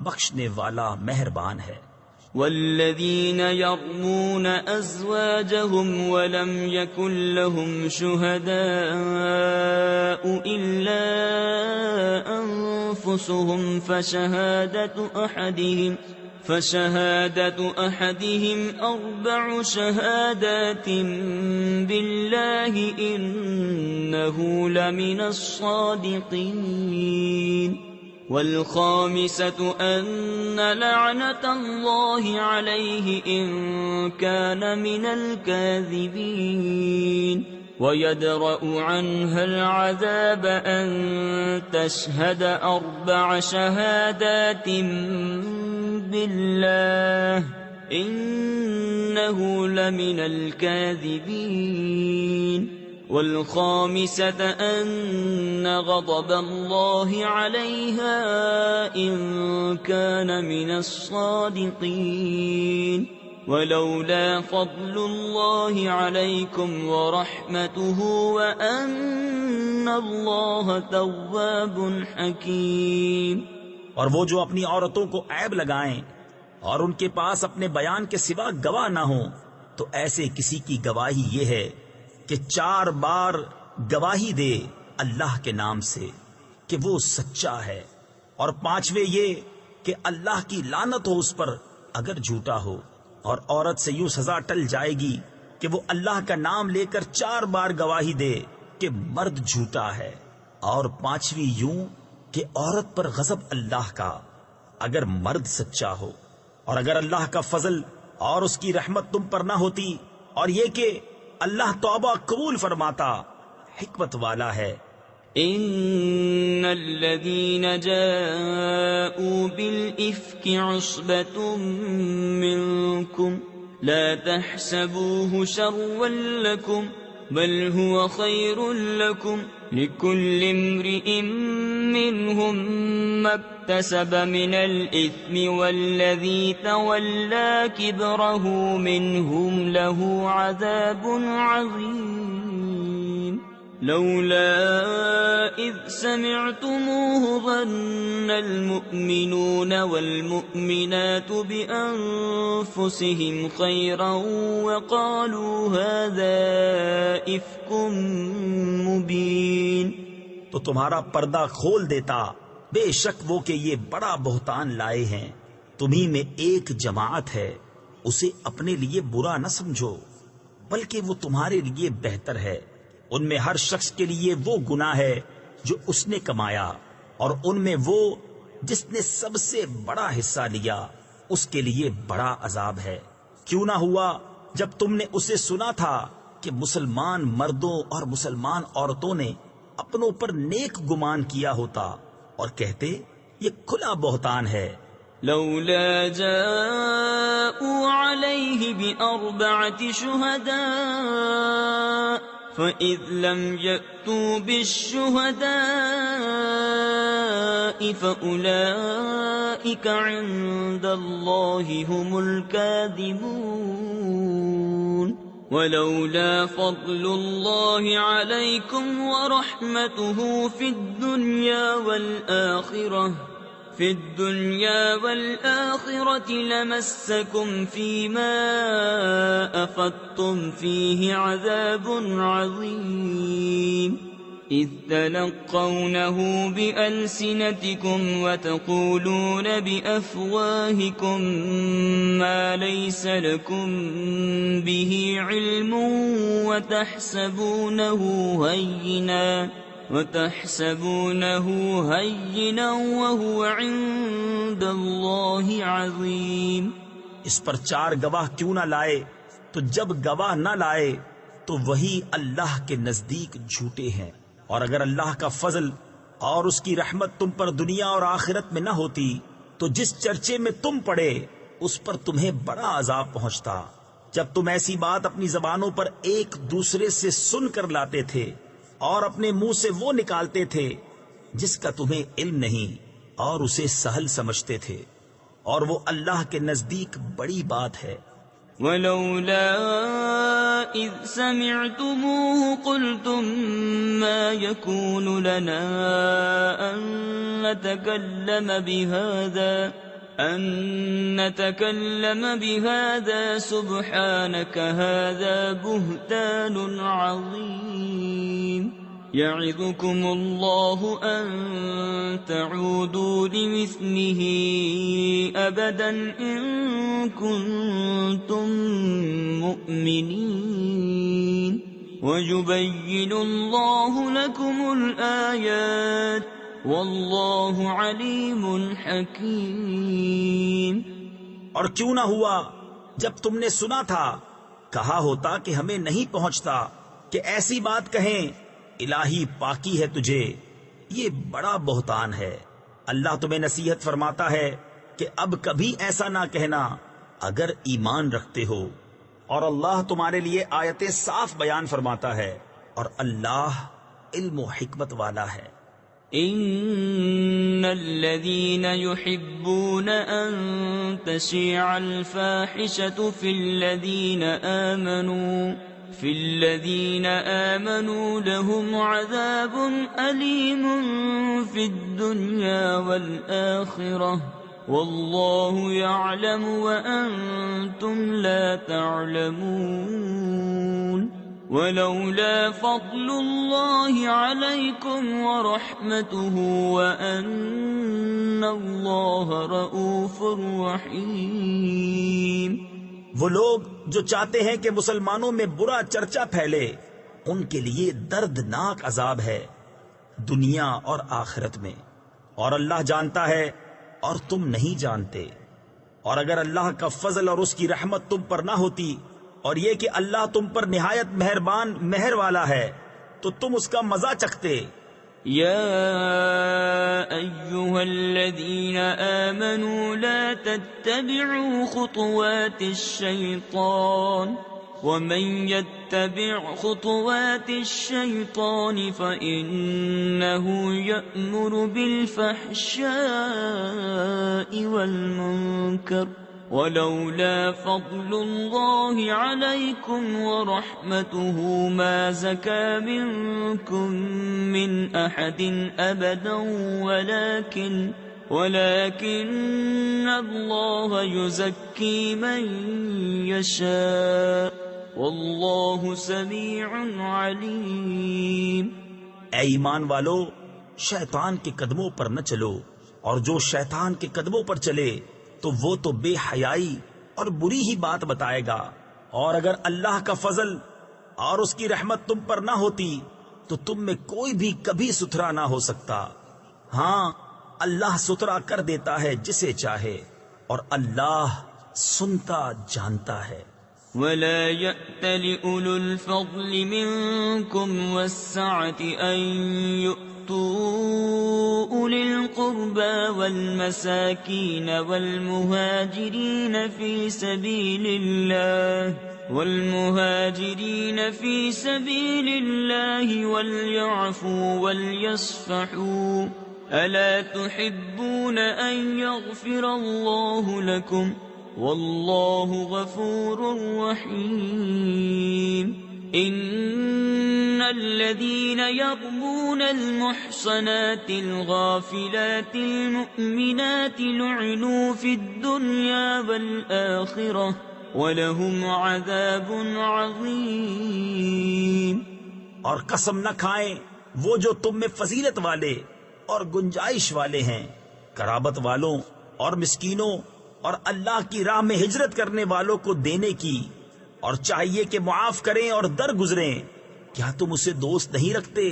بخشنے والا مہربان ہے۔ والذین یرمون ازواجهم ولم یکن لهم شهداء الا انفسهم فشهادة أحدهم 4 شهادات بالله إنه لمن الصادقين والخامسة أن لعنة الله عليه إن كان من الكاذبين ويدرأ عنها العذاب أن تشهد 4 شهادات بالله إنه لمن الكاذبين والخامسة أن غضب الله عليها إن كان من الصادقين ولولا فضل الله عليكم ورحمته وأن الله تواب حكيم۔ اور وہ جو اپنی عورتوں کو عیب لگائیں اور ان کے پاس اپنے بیان کے سوا گواہ نہ ہوں تو ایسے کسی کی گواہی یہ ہے کہ 4 بار گواہی دے اللہ کے نام سے کہ وہ سچا ہے، اور 5ویں یہ کہ اللہ کی لعنت ہو اس پر اگر جھوٹا ہو۔ اور عورت سے یوں سزا ٹل جائے گی کہ وہ اللہ کا نام لے کر 4 بار گواہی دے کہ مرد جھوٹا ہے، اور 5ویں یوں کہ عورت پر غضب اللہ کا اگر مرد سچا ہو۔ اور اگر اللہ کا فضل اور اس کی رحمت تم پر نہ ہوتی، اور یہ کہ اللہ توبہ قبول فرماتا، حکمت والا ہے۔ ان الذين جاءوا بالإفك عصبة منكم لا تحسبوه شرا لكم بل هو خير لكم لكل امرئ منهم ما اكتسب من الإثم والذي تولى كبره منهم له عذاب عظيم لولا إذ سمعتموه ظن المؤمنون والمؤمنات بأنفسهم خيرا وقالوا هذا إفك مبين۔ تو تمہارا پردہ کھول دیتا، بے شک وہ کہ یہ بڑا بہتان لائے ہیں۔ تمہیں میں ایک جماعت ہے، اسے اپنے لیے برا نہ سمجھو، بلکہ وہ تمہارے لیے بہتر ہے۔ ان میں ہر شخص کے لیے وہ گناہ ہے جو اس نے کمایا، اور ان میں وہ جس نے سب سے بڑا حصہ لیا اس کے لیے بڑا عذاب ہے۔ کیوں نہ ہوا جب تم نے اسے سنا تھا کہ مسلمان مردوں اور مسلمان عورتوں نے اپنوں پر نیک گمان کیا ہوتا اور کہتے یہ کھلا بہتان ہے۔ لولا جاءوا عليه ب4 شهداء فإذ لم يأتوا بالشهداء فأولئك عند الله هم الكاذبون ولولا فضل الله عليكم ورحمته في الدنيا والآخرة لمسكم فيما أفضتم فيه عذاب عظيم إذ تلقونه بألسنتكم وتقولون بأفواهكم ما ليس لكم به علم وتحسبونه هينا وهو عند الله عظيم۔ اس پر 4 گواہ کیوں نہ لائے؟ تو جب گواہ نہ لائے تو وہی اللہ کے نزدیک جھوٹے ہیں۔ اور اگر اللہ کا فضل اور اس کی رحمت تم پر دنیا اور آخرت میں نہ ہوتی تو جس چرچے میں تم پڑے اس پر تمہیں بڑا عذاب پہنچتا۔ جب تم ایسی بات اپنی زبانوں پر ایک دوسرے سے سن کر لاتے تھے اور اپنے منہ سے وہ نکالتے تھے جس کا تمہیں علم نہیں اور اسے سہل سمجھتے تھے، اور وہ اللہ کے نزدیک بڑی بات ہے۔ ولولا إذ سمعتموه قلتم ما يكون لنا أن نتكلم بهذا سبحانك هذا بهتان عظيم يعظكم الله أن تعودوا لمثله أبدا إن كنتم مؤمنين ويبين الله لكم الآيات والله عليم حكيم۔ اور کیوں نہ ہوا جب تم نے سنا تھا، کہا ہوتا کہ ہمیں نہیں پہنچتا کہ ایسی بات کہیں الہی پاکی ہے تجھے، یہ بڑا بہتان ہے۔ اللہ تمہیں نصیحت فرماتا ہے کہ اب کبھی ایسا نہ کہنا اگر ایمان رکھتے ہو، اور اللہ تمہارے لیے آیتیں صاف بیان فرماتا ہے، اور اللہ علم و حکمت والا ہے۔ ان الذين يحبون ان تشيع الفاحشة في الذين آمنوا لهم عذاب أليم في الدنيا والآخرة والله يعلم وأنتم لا تعلمون ولولا فضل الله عليكم ورحمته وأن الله رؤوف رحيم۔ وہ لوگ جو چاہتے ہیں کہ مسلمانوں میں برا چرچا پھیلے، ان کے لیے دردناک عذاب ہے دنیا اور آخرت میں، اور اللہ جانتا ہے اور تم نہیں جانتے۔ اور اگر اللہ کا فضل اور اس کی رحمت تم پر نہ ہوتی، اور یہ کہ اللہ تم پر نہایت مہربان مہر والا ہے، تو تم اس کا مزہ چکھتے۔ يا أيها الذين آمنوا لا تتبعوا خطوات الشيطان ومن يتبع خطوات الشيطان فإنه يأمر بالفحشاء والمنكر ولولا فضل الله عليكم ورحمته ما زكى منكم من أحد أبدا ولكن الله يزكي من يشاء والله سميع عليم۔ اے ایمان والو، شیطان کے قدموں پر نہ چلو، اور جو شیطان کے قدموں پر چلے تو وہ تو بے حیائی اور بری ہی بات بتائے گا۔ اور اگر اللہ کا فضل اور اس کی رحمت تم پر نہ ہوتی تو تم میں کوئی بھی کبھی ستھرا نہ ہو سکتا۔ ہاں، اللہ ستھرا کر دیتا ہے جسے چاہے، اور اللہ سنتا جانتا ہے۔ ولا يأتل أولو الفضل منكم والسعة أن يؤتوا أولي القربى والمساكين والمهاجرين في سبيل الله وليعفوا وليصفحوا ألا تحبون أن يغفر الله لكم والله غفور رحيم۔ إن الذين يرمون المحصنات الغافلات المؤمنات لعنوا في الدنيا والآخرة ولهم عذاب عظيم۔ اور قسم نہ کھائیں وہ جو تم میں فضیلت والے اور گنجائش والے ہیں، قرابت والوں اور مسکینوں اور اللہ کی راہ میں ہجرت کرنے والوں کو دینے کی، اور چاہیے کہ معاف کریں اور درگزریں۔ کیا تم اسے دوست نہیں رکھتے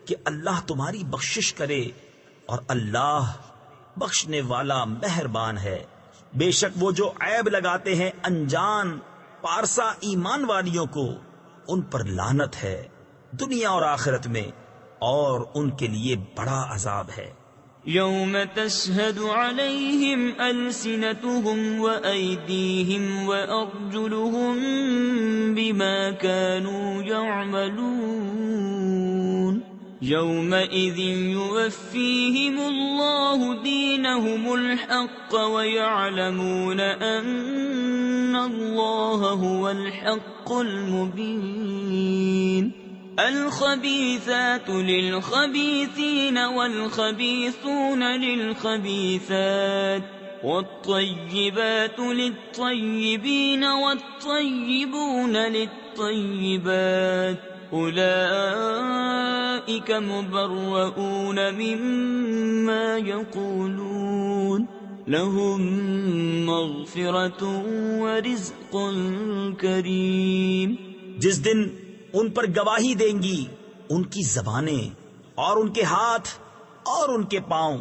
کہ اللہ تمہاری بخشش کرے، اور اللہ بخشنے والا مہربان ہے۔ بے شک وہ جو عیب لگاتے ہیں انجان پارسا ایمان والیوں کو، ان پر لعنت ہے دنیا اور آخرت میں، اور ان کے لیے بڑا عذاب ہے۔ يوم تشهد عليهم ألسنتهم وأيديهم وأرجلهم بما كانوا يعملون يومئذ يوفيهم الله دينهم الحق ويعلمون أن الله هو الحق المبين۔ الخبيثات للخبيثين والخبيثون للخبيثات والطيبات للطيبين والطيبون للطيبات أولئك مبرؤون مما يقولون لهم مغفرة ورزق كريم۔ جس دن ان پر گواہی دیں گی ان کی زبانیں اور ان کے ہاتھ اور ان کے پاؤں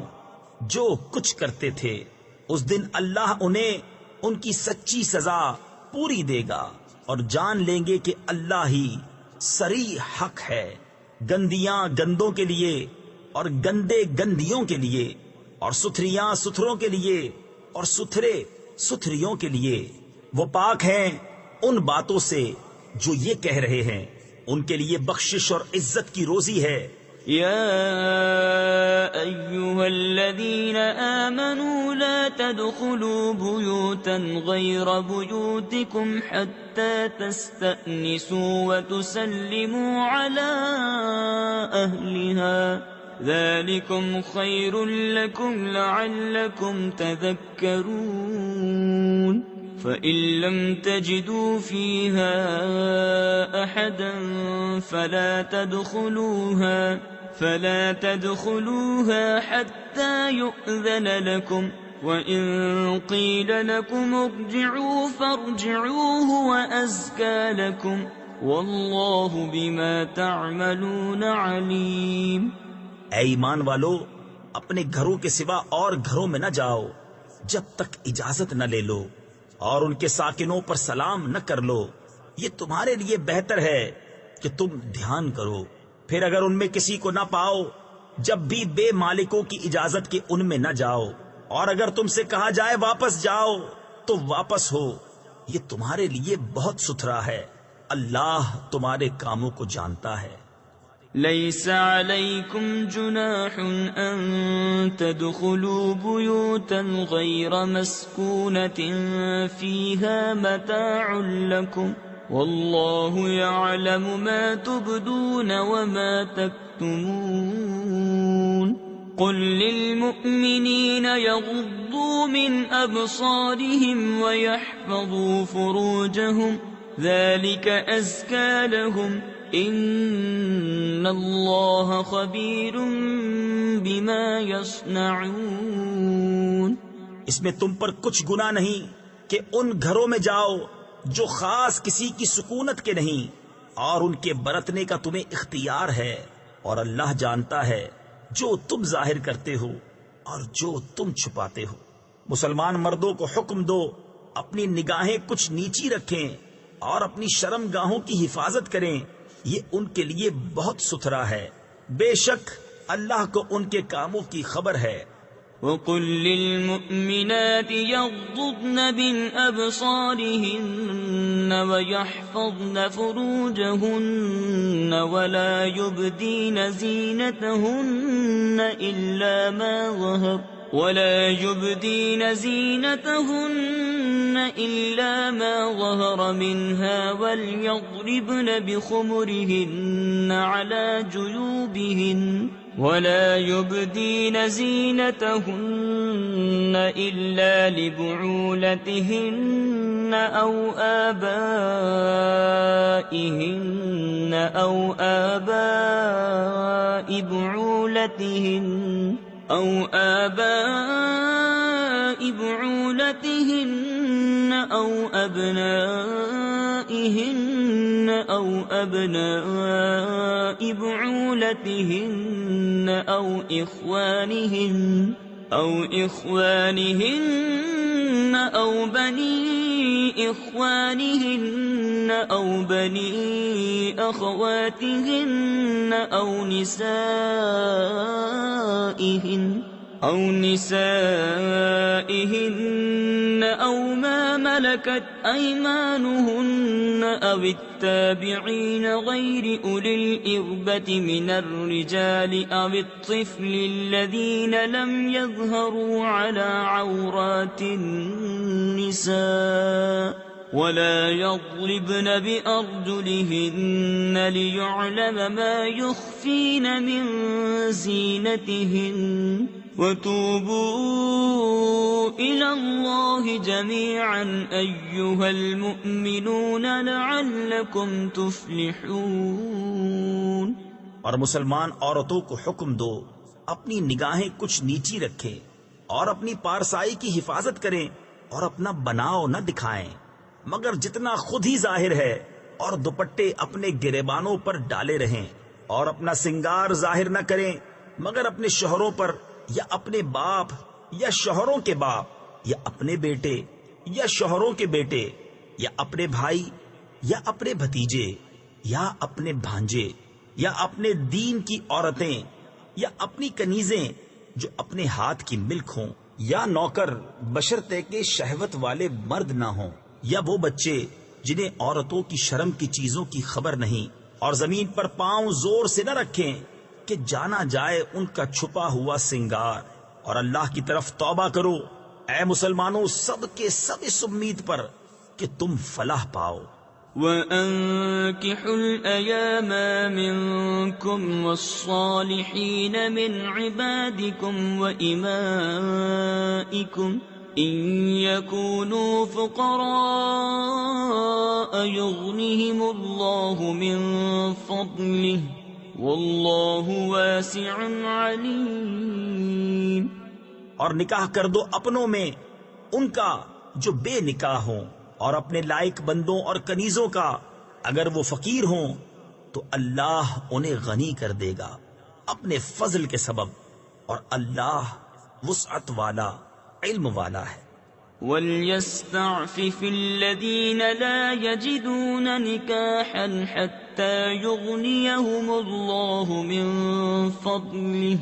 جو کچھ کرتے تھے، اس دن اللہ انہیں ان کی سچی سزا پوری دے گا، اور جان لیں گے کہ اللہ ہی سری حق ہے، گندیاں گندوں کے لیے اور گندے گندیوں کے لیے، اور ستھریاں ستھروں کے لیے اور ستھرے ستھریوں کے لیے۔ وہ پاک ہیں ان باتوں سے جو یہ کہہ رہے ہیں، ان کے لیے بخشش اور عزت کی روزی ہے۔ يا أيها الذين آمنوا لا تدخلوا بيوتا غير بيوتكم حتى تستأنسوا وتسلموا على أهلها ذلكم خير لكم لعلكم تذكرون فإن لم تجدوا فيها أحدا فلا تدخلوها حتى يؤذن لكم وإن قيل لكم ارجعوا فارجعوا هو أزكى لكم والله بما تعملون عليم۔ اے ایمان والو، اپنے گھروں کے سوا اور گھروں میں نہ جاؤ جب تک اجازت نہ لے لو، اور ان کے ساکنوں پر سلام نہ کر لو، یہ تمہارے لیے بہتر ہے کہ تم دھیان کرو۔ پھر اگر ان میں کسی کو نہ پاؤ، جب بھی بے مالکوں کی اجازت کے ان میں نہ جاؤ، اور اگر تم سے کہا جائے واپس جاؤ تو واپس ہو، یہ تمہارے لیے بہت ستھرا ہے، اللہ تمہارے کاموں کو جانتا ہے۔ ليس عليكم جناح أن تدخلوا بيوتا غير مسكونة فيها متاع لكم والله يعلم ما تبدون وما تكتمون۔ قل للمؤمنين يغضوا من أبصارهم ويحفظوا فروجهم ذلك أزكى لهم ان اللہ خبیر بما یصنعون۔ اس میں تم پر کچھ گناہ نہیں کہ ان گھروں میں جاؤ جو خاص کسی کی سکونت کے نہیں، اور ان کے برتنے کا تمہیں اختیار ہے، اور اللہ جانتا ہے جو تم ظاہر کرتے ہو اور جو تم چھپاتے ہو۔ مسلمان مردوں کو حکم دو اپنی نگاہیں کچھ نیچی رکھیں اور اپنی شرم گاہوں کی حفاظت کریں، یہ ان کے لیے بہت ستھرا ہے، بے شک اللہ کو ان کے کاموں کی خبر ہے۔ وَقُلْ لِلْمُؤْمِنَاتِ يَغْضُضْنَ مِنْ أَبْصَارِهِنَّ وَيَحْفَظْنَ فُرُوجَهُنَّ وَلَا يُبْدِينَ زِينَتَهُنَّ إِلَّا مَا ظَهَرَ مِنْهَا وَلْيَضْرِبْنَ بِخُمُرِهِنَّ عَلَى جُيُوبِهِنَّ وَلَا يُبْدِينَ زِينَتَهُنَّ إِلَّا لِبُعُولَتِهِنَّ أَوْ آبَائِهِنَّ أَوْ آبَاءِ بعولتهن أو أبنائهن أو أبناء بعولتهن أو إخوانهن أو بني إخوانهن أو بني أخواتهن أو نسائهن أو ما ملكت أيمانهن أو التابعين غير أولي الإربة من الرجال أو الطفل الذين لم يظهروا على عورات النساء ولا يضربن بأرجلهن ليعلم ما يخفين من زينتهن وتوبوا إلى الله جميعا أيها المؤمنون لعلكم تفلحون۔ اور مسلمان عورتوں کو حکم دو اپنی نگاہیں کچھ نیچی رکھیں اور اپنی پارسائی کی حفاظت کریں اور اپنا بناؤ نہ دکھائیں مگر جتنا خود ہی ظاہر ہے، اور دوپٹے اپنے گریبانوں پر ڈالے رہیں، اور اپنا سنگار ظاہر نہ کریں مگر اپنے شوہروں پر یا اپنے باپ یا شوہروں کے باپ یا اپنے بیٹے یا شوہروں کے بیٹے یا اپنے بھائی یا اپنے بھتیجے یا اپنے بھانجے یا اپنے دین کی عورتیں یا اپنی کنیزیں جو اپنے ہاتھ کی ملک ہوں، یا نوکر بشرطے کے شہوت والے مرد نہ ہوں، یا وہ بچے جنہیں عورتوں کی شرم کی چیزوں کی خبر نہیں، اور زمین پر پاؤں زور سے نہ رکھیں کہ جانا جائے ان کا چھپا ہوا سنگار، اور اللہ کی طرف توبہ کرو اے مسلمانوں، سب کے سب اس امید پر کہ تم فلاح پاؤ۔ وَأَنكِحُوا الْأَيَامَ مِنكُمْ وَالصَّالِحِينَ مِنْ عِبَادِكُمْ وَإِمَائِكُمْ إِنْ يَكُونُوا فُقَرَاءَ يُغْنِهِمُ اللَّهُ مِنْ فَضْلِهِ وَاللَّهُ وَاسِعٌ عَلِيمٌ۔ اور نکاح کر دو اپنوں میں ان کا جو بے نکاح ہوں، اور اپنے لائق بندوں اور کنیزوں کا اگر وہ فقیر ہوں تو اللہ انہیں غنی کر دے گا اپنے فضل کے سبب، اور اللہ وسعت والا، علم والا ہے۔ وَلْيَسْتَعْفِفِ الَّذِينَ لَا يَجِدُونَ نِكَاحًا حَتَّى يُغْنِيَهُمُ اللَّهُ مِنْ فَضْلِهِ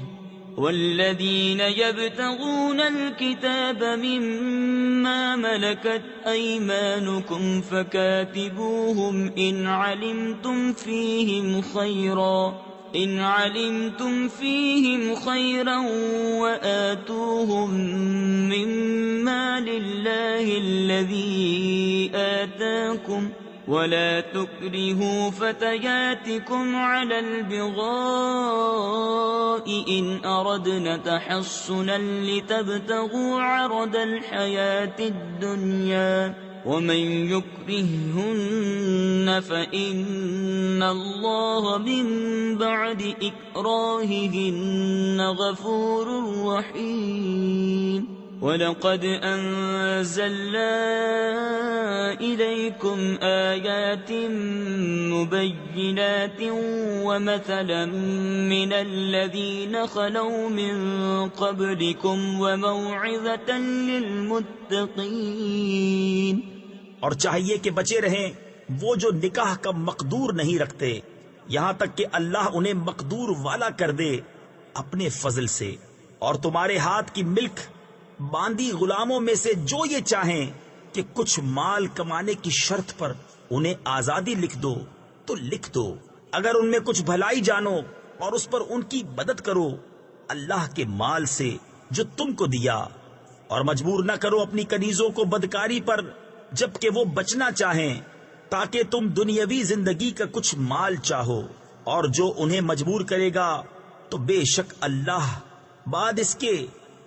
والذين يبتغون الكتاب مما ملكت أيمانكم فكاتبوهم إن علمتم فيهم خيرا وآتوهم مما لله الذي آتاكم ولا تكرهوا فتياتكم على البغاء إن أردنا تحصنا لتبتغوا عرض الحياة الدنيا ومن يكرههن فإن الله من بعد إكراههن غفور رحيم۔ وَلَقَدْ أَنزَلْنَا إِلَيْكُمْ آيَاتٍ مُبَيِّنَاتٍ وَمَثَلًا مِّنَ الَّذِينَ خَلَوْا مِن قَبْلِكُمْ وَمَوْعِظَةً لِّلْمُتَّقِينَ۔ اور چاہیے کہ بچے رہیں وہ جو نکاح کا مقدور نہیں رکھتے، یہاں تک کہ اللہ انہیں مقدور والا کر دے اپنے فضل سے، اور تمہارے ہاتھ کی ملک باندی غلاموں میں سے جو یہ چاہیں کہ کچھ مال کمانے کی شرط پر انہیں آزادی لکھ دو تو لکھ دو، اگر ان میں کچھ بھلائی جانو اور اس پر ان کی مدد کرو اللہ کے مال سے جو تم کو دیا، اور مجبور نہ کرو اپنی کنیزوں کو بدکاری پر جبکہ وہ بچنا چاہیں، تاکہ تم دنیاوی زندگی کا کچھ مال چاہو، اور جو انہیں مجبور کرے گا تو بے شک اللہ بعد اس کے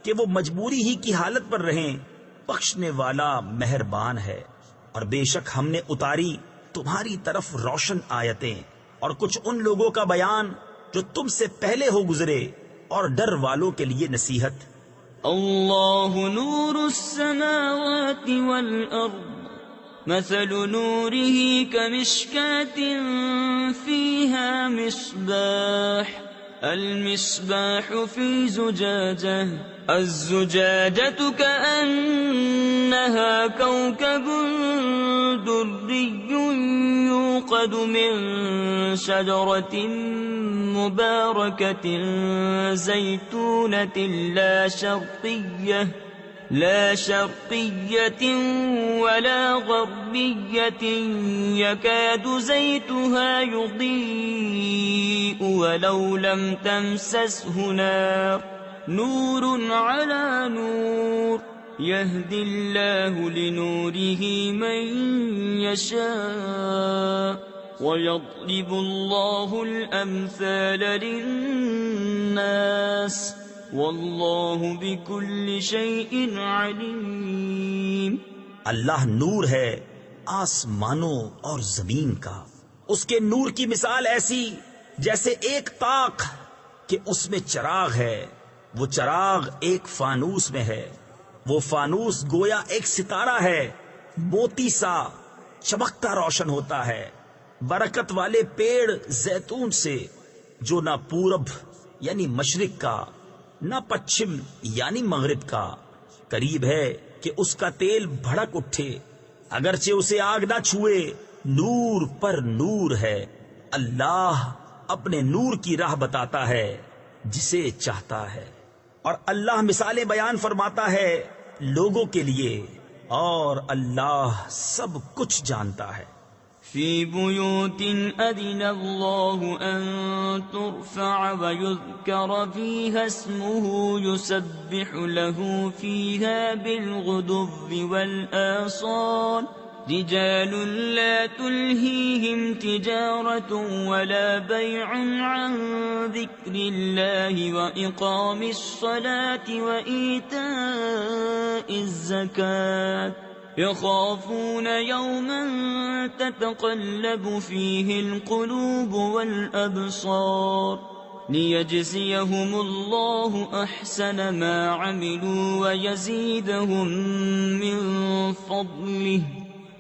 کہ وہ مجبوری ہی کی حالت پر رہیں بخشنے والا مہربان ہے۔ اور بے شک ہم نے اتاری تمہاری طرف روشن آیتیں اور کچھ ان لوگوں کا بیان جو تم سے پہلے ہو گزرے، اور ڈر والوں کے لیے نصیحت۔ اللہ نور السماوات والارض مثل نوره كمشكاة فيها مصباح المصباح في زجاجة الزجاجة كأنها كوكب دري يوقد من شجرة مباركة زيتونة لا شرقية ولا غربية يكاد زيتها يضيء ولو لم تمسسه نار نور على نور يهدي الله لنوره من يشاء ويضرب الله الأمثال للناس واللہ بکل شیء علیم۔ اللہ نور ہے آسمانوں اور زمین کا، اس کے نور کی مثال ایسی جیسے ایک طاق کہ اس میں چراغ ہے، وہ چراغ ایک فانوس میں ہے، وہ فانوس گویا ایک ستارہ ہے، موتی سا چمکتا روشن ہوتا ہے، برکت والے پیڑ زیتون سے جو نہ پورب یعنی مشرق کا نہ پچھم یعنی مغرب کا، قریب ہے کہ اس کا تیل بھڑک اٹھے، اگرچہ اسے آگ نہ چھوئے، نور پر نور ہے، اللہ اپنے نور کی راہ بتاتا ہے جسے چاہتا ہے، اور اللہ مثالیں بیان فرماتا ہے لوگوں کے لیے، اور اللہ سب کچھ جانتا ہے۔ في بيوت أذن الله أن ترفع ويذكر فيها اسمه يسبح له فيها بالغدو والآصال رجال لا تلهيهم تجارة ولا بيع عن ذكر الله وإقام الصلاة وإيتاء الزكاة يخافون يوما تتقلب فيه القلوب والأبصار ليجزيهم الله أحسن ما عملوا ويزيدهم من فضله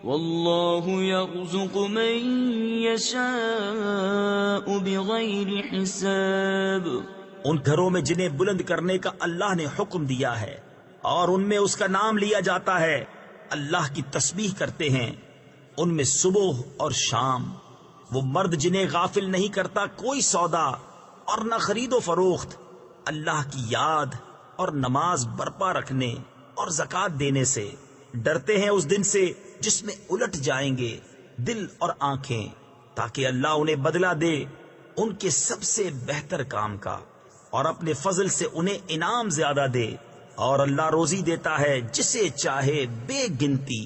والله يرزق من يشاء بغير حساب۔ ان گھروں میں جنہیں بلند کرنے کا اللہ نے حکم دیا ہے اور ان میں اس کا نام لیا جاتا ہے، اللہ کی تسبیح کرتے ہیں ان میں صبح اور شام، وہ مرد جنہیں غافل نہیں کرتا کوئی سودا اور نہ خرید و فروخت، اللہ کی یاد اور نماز برپا رکھنے اور زکوٰۃ دینے سے، ڈرتے ہیں اس دن سے جس میں الٹ جائیں گے دل اور آنکھیں، تاکہ اللہ انہیں بدلہ دے ان کے سب سے بہتر کام کا، اور اپنے فضل سے انہیں انعام زیادہ دے، اور اللہ روزی دیتا ہے جسے چاہے بے گنتی۔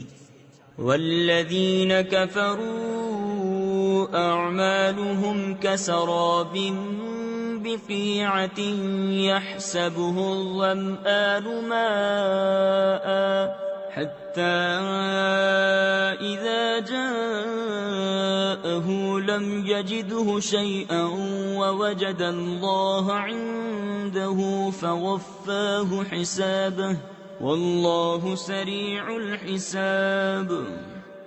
والذین کفروا اعمالهم کسراب بقیعة يحسبه الظمآن ماء حتى إذا جاءه لم يجده شيئا ووجد الله عنده فوفاه حسابه والله سريع الحساب۔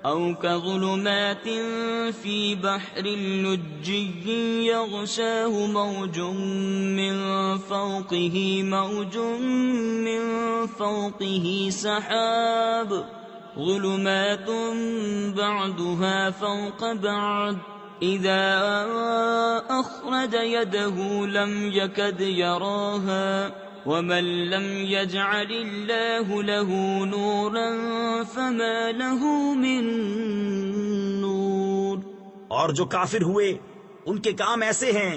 أو كظلمات في بحر لجي يغشاه موج من فوقه سحاب ظلمات بعضها فوق بعض إذا أخرج يده لم يكد يراها ومن لم يجعل الله له نورا فما له من نور۔ اور جو کافر ہوئے ان کے کام ایسے ہیں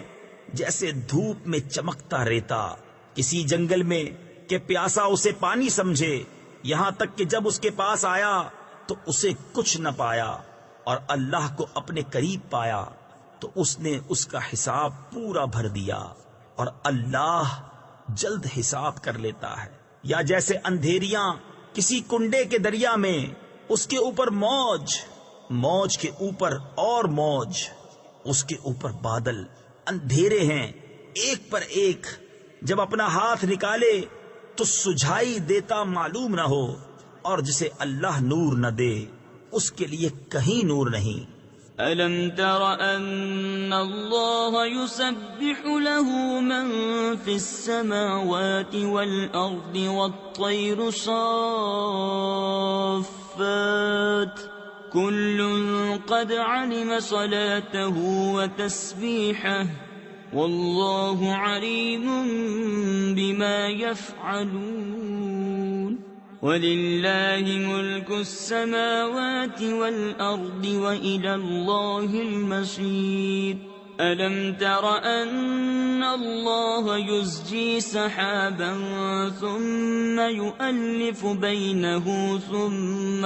جیسے دھوپ میں چمکتا ریتا کسی جنگل میں کہ پیاسا اسے پانی سمجھے، یہاں تک کہ جب اس کے پاس آیا تو اسے کچھ نہ پایا، اور اللہ کو اپنے قریب پایا تو اس نے اس کا حساب پورا بھر دیا، اور اللہ جلد حساب کر لیتا ہے۔ یا جیسے اندھیریاں کسی کنڈے کے دریا میں، اس کے اوپر موج، موج کے اوپر اور موج، اس کے اوپر بادل، اندھیرے ہیں ایک پر ایک، جب اپنا ہاتھ نکالے تو سجھائی دیتا معلوم نہ ہو، اور جسے اللہ نور نہ دے اس کے لیے کہیں نور نہیں۔ ألم تر أن الله يسبح له من في السماوات والأرض والطير صافات كل قد علم صلاته وتسبيحه والله عليم بما يفعلون۔ وَلِلَّهِ مُلْكُ السَّمَاوَاتِ وَالْأَرْضِ وَإِلَى اللَّهِ الْمَصِيرُ۔ أَلَمْ تَرَ أَنَّ اللَّهَ يُزْجِي سَحَابًا ثُمَّ يُؤَلِّفُ بَيْنَهُ ثُمَّ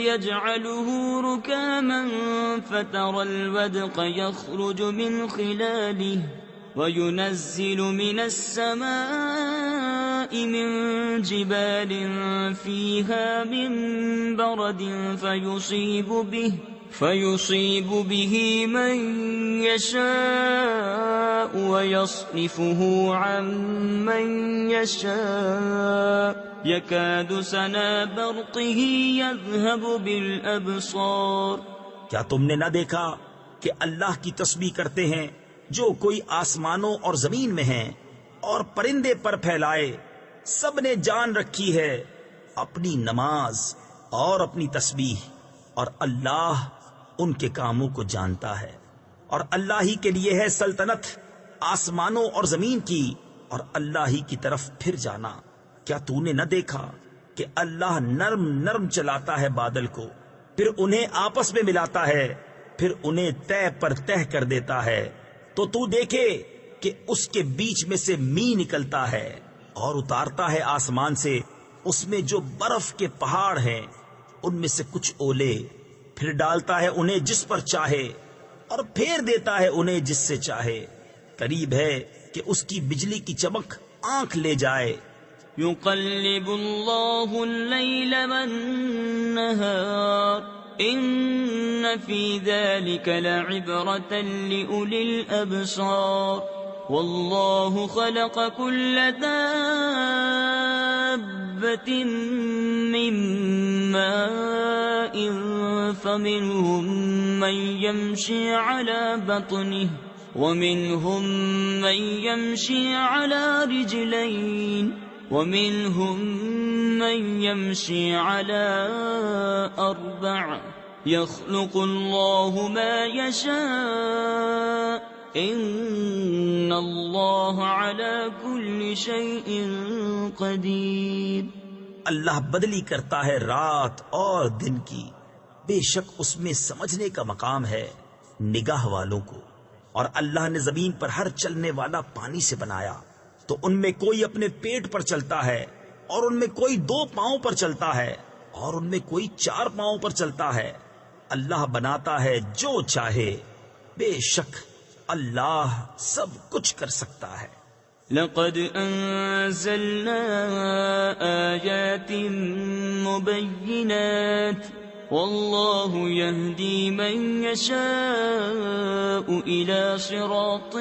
يَجْعَلُهُ رُكَامًا فَتَرَى الْوَدْقَ يَخْرُجُ مِنْ خِلَالِهِ وَيُنَزِّلُ مِنَ السَّمَاءِ مِن جِبَالٍ فِيهَا مِن بَرَدٍ فَيُصِيبُ بِهِ مَن يَشَاءُ وَيَصْرِفُهُ عَن مَّن يَشَاءُ يَكَادُ سَنَا بَرْقِهِ يَذْهَبُ بِالْأَبْصَارِ۔ کیا تم نے نہ دیکھا کہ اللہ کی تسبیح کرتے ہیں جو کوئی آسمانوں اور زمین میں ہیں، اور پرندے پر پھیلائے، سب نے جان رکھی ہے اپنی نماز اور اپنی تسبیح، اور اللہ ان کے کاموں کو جانتا ہے، اور اللہ ہی کے لیے ہے سلطنت آسمانوں اور زمین کی، اور اللہ ہی کی طرف پھر جانا۔ کیا تو نے نہ دیکھا کہ اللہ نرم نرم چلاتا ہے بادل کو، پھر انہیں آپس میں ملاتا ہے، پھر انہیں تہ پر تہ کر دیتا ہے، تو دیکھے کہ اس کے بیچ میں سے می نکلتا ہے، اور اتارتا ہے آسمان سے اس میں جو برف کے پہاڑ ہیں، ان میں سے کچھ اولے، پھر ڈالتا ہے انہیں جس پر چاہے، اور پھیر دیتا ہے انہیں جس سے چاہے۔ قریب ہے کہ اس کی بجلی کی چمک آنکھ لے جائے۔ يقلب الله الليل والنهار إن في ذلك لعبرة لأولي الأبصار والله خلق كل دابة من ماء فمنهم من يمشي على بطنه ومنهم من يمشي على رجلين ومنهم من يمشي على أربع يخلق الله ما يشاء إن الله على كل شيء قدير۔ اللہ بدلی کرتا ہے رات اور دن کی، بے شک اس میں سمجھنے کا مقام ہے نگاہ والوں کو۔ اور اللہ نے زمین پر ہر چلنے والا پانی سے بنایا، تو ان میں کوئی اپنے پیٹ پر چلتا ہے، اور ان میں کوئی 2 پاؤں پر چلتا ہے، اور ان میں کوئی 4 پاؤں پر چلتا ہے۔ اللہ بناتا ہے جو چاہے، بے شک اللہ سب کچھ کر سکتا ہے۔ لقد أنزلنا آيات مبينات والله يهدي من يشاء إلى صراط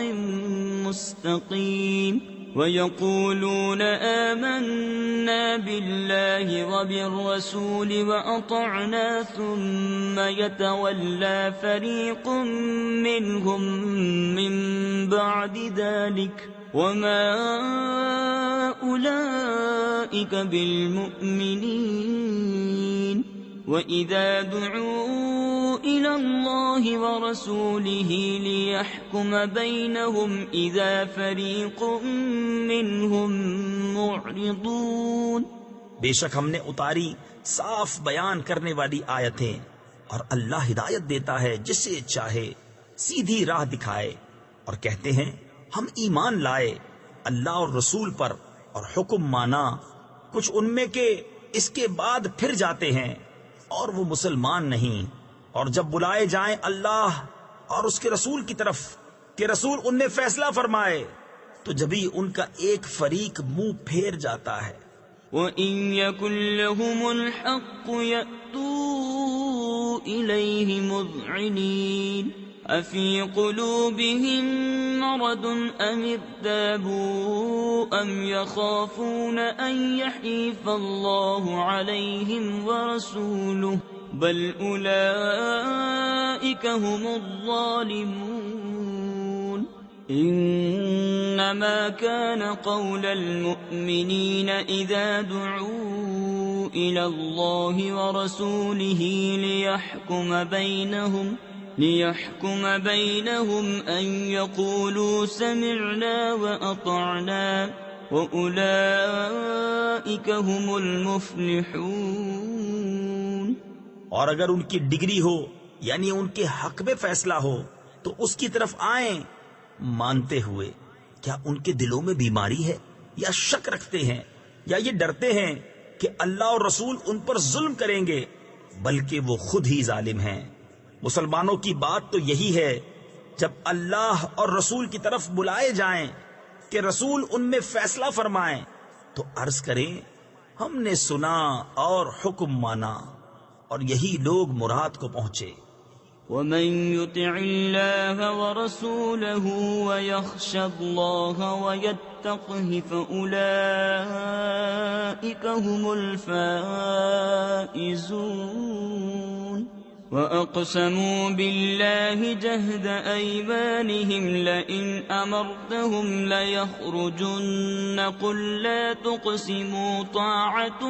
مستقيم ويقولون آمنا بالله وبالرسول وأطعنا ثم يتولى فريق منهم من بعد ذلك وما أولئك بالمؤمنين وإذا دعوا إلى الله ورسوله ليحكم بينهم إذا فريق منهم معرضون۔ بے شک ہم نے اتاری صاف بیان کرنے والی آیتیں، اور اللہ ہدایت دیتا ہے جسے چاہے، سیدھی راہ دکھائے۔ اور کہتے ہیں ہم ایمان لائے اللہ اور رسول پر اور حکم مانا، کچھ ان میں کے اس کے بعد پھر جاتے ہیں اور وہ مسلمان نہیں، اور جب بلائے جائیں اللہ اور اس کے رسول کی طرف کہ رسول ان میں فیصلہ فرمائے، تو جبھی ان کا ایک فریق منہ پھیر جاتا ہے۔ وَإِن يَكُن لَّهُمُ الْحَقُّ يَأْتُوا إِلَيْهِ مُذْعِنِينَ أَفِي قُلُوبِهِم مَّرَضٌ أَمِ ارْتَابُوا أَمْ يَخَافُونَ أَن يَحِيفَ اللَّهُ عَلَيْهِمْ وَرَسُولُهُ بَلْ أُولَٰئِكَ هُمُ الظَّالِمُونَ۔ إِنَّمَا كَانَ قَوْلَ الْمُؤْمِنِينَ إِذَا دُعُوا إِلَى اللَّهِ وَرَسُولِهِ لِيَحْكُمَ بَيْنَهُمْ أَن يَقُولُوا سَمِعْنَا وَأَطَعْنَا وَأُولَٰئِكَ هُمُ الْمُفْلِحُونَ۔ اور اگر ان کی ڈگری ہو، یعنی ان کے حق میں فیصلہ ہو، تو اس کی طرف آئیں مانتے ہوئے۔ کیا ان کے دلوں میں بیماری ہے، یا شک رکھتے ہیں، یا یہ ڈرتے ہیں کہ اللہ اور رسول ان پر ظلم کریں گے؟ بلکہ وہ خود ہی ظالم ہیں۔ مسلمانوں کی بات تو یہی ہے، جب اللہ اور رسول کی طرف بلائے جائیں کہ رسول ان میں فیصلہ فرمائیں، تو عرض کریں ہم نے سنا اور حکم مانا، اور یہی لوگ مراد کو پہنچے۔ وَمَن يُطِعِ اللَّهَ وَرَسُولَهُ وَيَخْشَ اللَّهَ وَيَتَّقْهِ فَأُولَئِكَ هُمُ الْفَائِزُونَ۔ وَأَقْسَمُوا بِاللَّهِ جَهْدَ أَيْمَانِهِمْ لَئِنْ أَمَرْتَهُمْ لَيَخْرُجُنَّ قُل لَّا تُقْسِمُوا طَاعَةٌ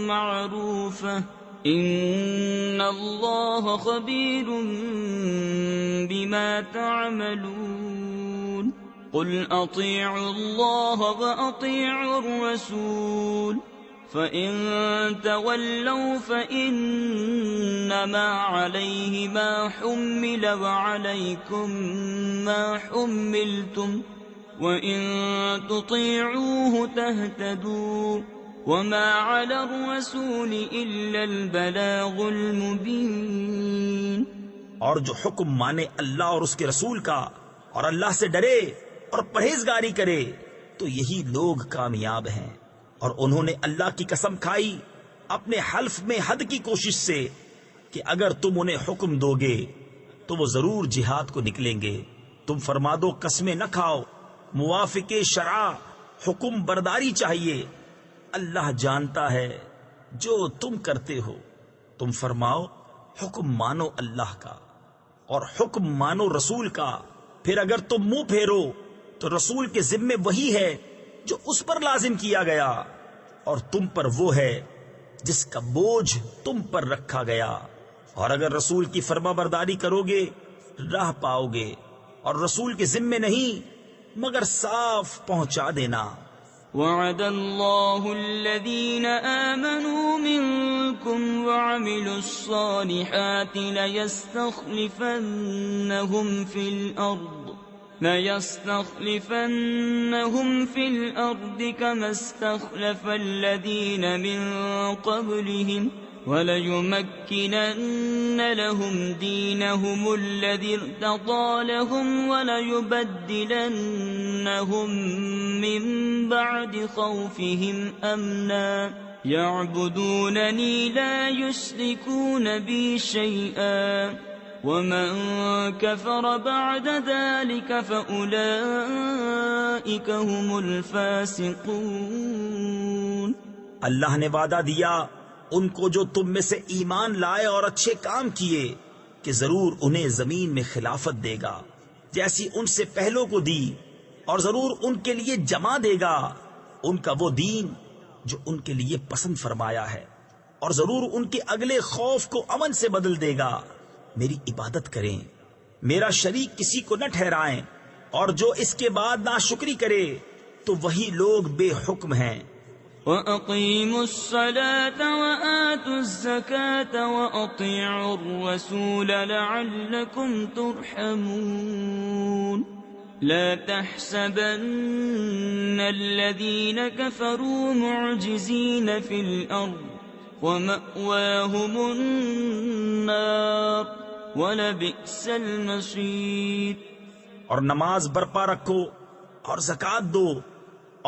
مَّعْرُوفَةٌ إن الله خبير بما تعملون قل أطيعوا الله وأطيعوا الرسول فإن تولوا فإنما عليه ما حمل وعليكم ما حملتم وإن تطيعوه تهتدوا وما على الرسول إلا البلاغ المبين۔ اور جو حکم مانے اللہ اور اس کے رسول کا اور اللہ سے ڈرے اور پرہیزگاری کرے تو یہی لوگ کامیاب ہیں۔ اور انہوں نے اللہ کی قسم کھائی اپنے حلف میں حد کی کوشش سے کہ اگر تم انہیں حکم دو گے تو وہ ضرور جہاد کو نکلیں گے۔ تم فرما دو قسمیں نہ کھاؤ، موافق شرع حکم برداری چاہیے، اللہ جانتا ہے جو تم کرتے ہو۔ تم فرماؤ حکم مانو اللہ کا اور حکم مانو رسول کا، پھر اگر تم منہ پھیرو تو رسول کے ذمے وہی ہے جو اس پر لازم کیا گیا اور تم پر وہ ہے جس کا بوجھ تم پر رکھا گیا، اور اگر رسول کی فرما برداری کرو گے راہ پاؤ گے، اور رسول کے ذمے نہیں مگر صاف پہنچا دینا۔ وعد الله الذين آمنوا منكم وعملوا الصالحات ليستخلفنهم في الأرض كما استخلف الذين من قبلهم وليمكنن لهم دينهم الذي ارتضى لهم وليبدلنهم من بعد خوفهم أمنا يعبدونني لا يشركون بي شيئا ومن كفر بعد ذلك فأولئك هم الفاسقون۔ اللہ نے وعدہ دیا ان کو جو تم میں سے ایمان لائے اور اچھے کام کیے کہ ضرور انہیں زمین میں خلافت دے گا جیسی ان سے پہلوں کو دی، اور ضرور ان کے لیے جمع دے گا ان کا وہ دین جو ان کے لیے پسند فرمایا ہے، اور ضرور ان کے اگلے خوف کو امن سے بدل دے گا۔ میری عبادت کریں، میرا شریک کسی کو نہ ٹھہرائیں، اور جو اس کے بعد ناشکری کرے تو وہی لوگ بے حکم ہیں۔ وَأَقِيمُوا الصَّلَاةَ وَآتُوا الزَّكَاةَ وَأَطِيعُوا الرَّسُولَ لَعَلَّكُمْ تُرْحَمُونَ لا تحسبن الذين كفروا معجزين في الأرض ومأواهم النار وَلَبِئْسَ الْمَصِيرُ۔ اور نماز برپا رکھو اور زکوٰۃ دو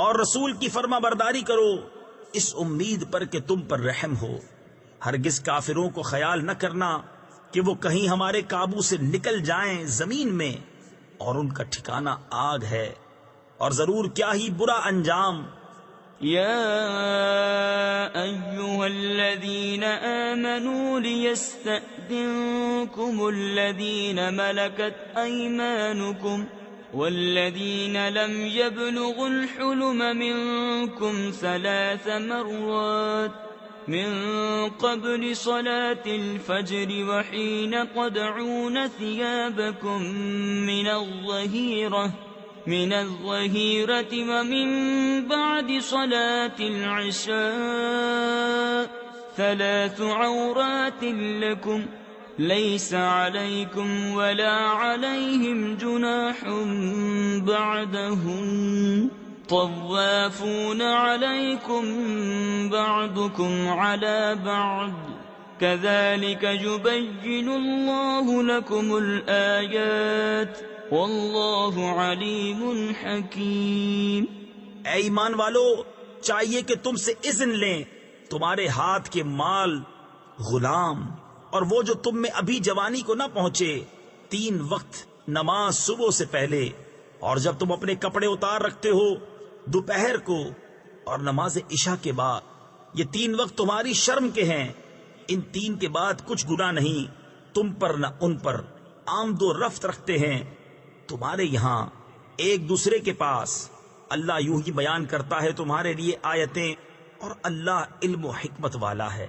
اور رسول کی فرما برداری کرو اس امید پر کہ تم پر رحم ہو۔ ہرگز کافروں کو خیال نہ کرنا کہ وہ کہیں ہمارے قابو سے نکل جائیں زمین میں، اور ان کا ٹھکانہ آگ ہے، اور ضرور کیا ہی برا انجام۔ يا أيها الذين آمنوا ليستأذنكم الذين ملكت أيمانكم والذين لم يبلغوا الحلم منكم 3 مرات من قبل صلاة الفجر وحين تضعون ثيابكم من الظهيرة ومن بعد صلاة العشاء 3 عورات لكم ليس عليكم ولا عليهم جناح بعدهن طوافون عليكم بعضكم على بعض كذلك يبين الله لكم الآيات واللہ علیم حکیم۔ اے ایمان والو، چاہیے کہ تم سے اذن لیں تمہارے ہاتھ کے مال، غلام اور وہ جو تم میں ابھی جوانی کو نہ پہنچے، 3 وقت نماز صبح سے پہلے، اور جب تم اپنے کپڑے اتار رکھتے ہو دوپہر کو اور نماز عشاء کے بعد، یہ 3 وقت تمہاری شرم کے ہیں۔ ان 3 کے بعد کچھ گناہ نہیں تم پر نہ ان پر، آمد و رفت رکھتے ہیں تمہارے یہاں ایک دوسرے کے پاس۔ اللہ یوں ہی بیان کرتا ہے تمہارے لیے آیتیں، اور اللہ علم و حکمت والا ہے۔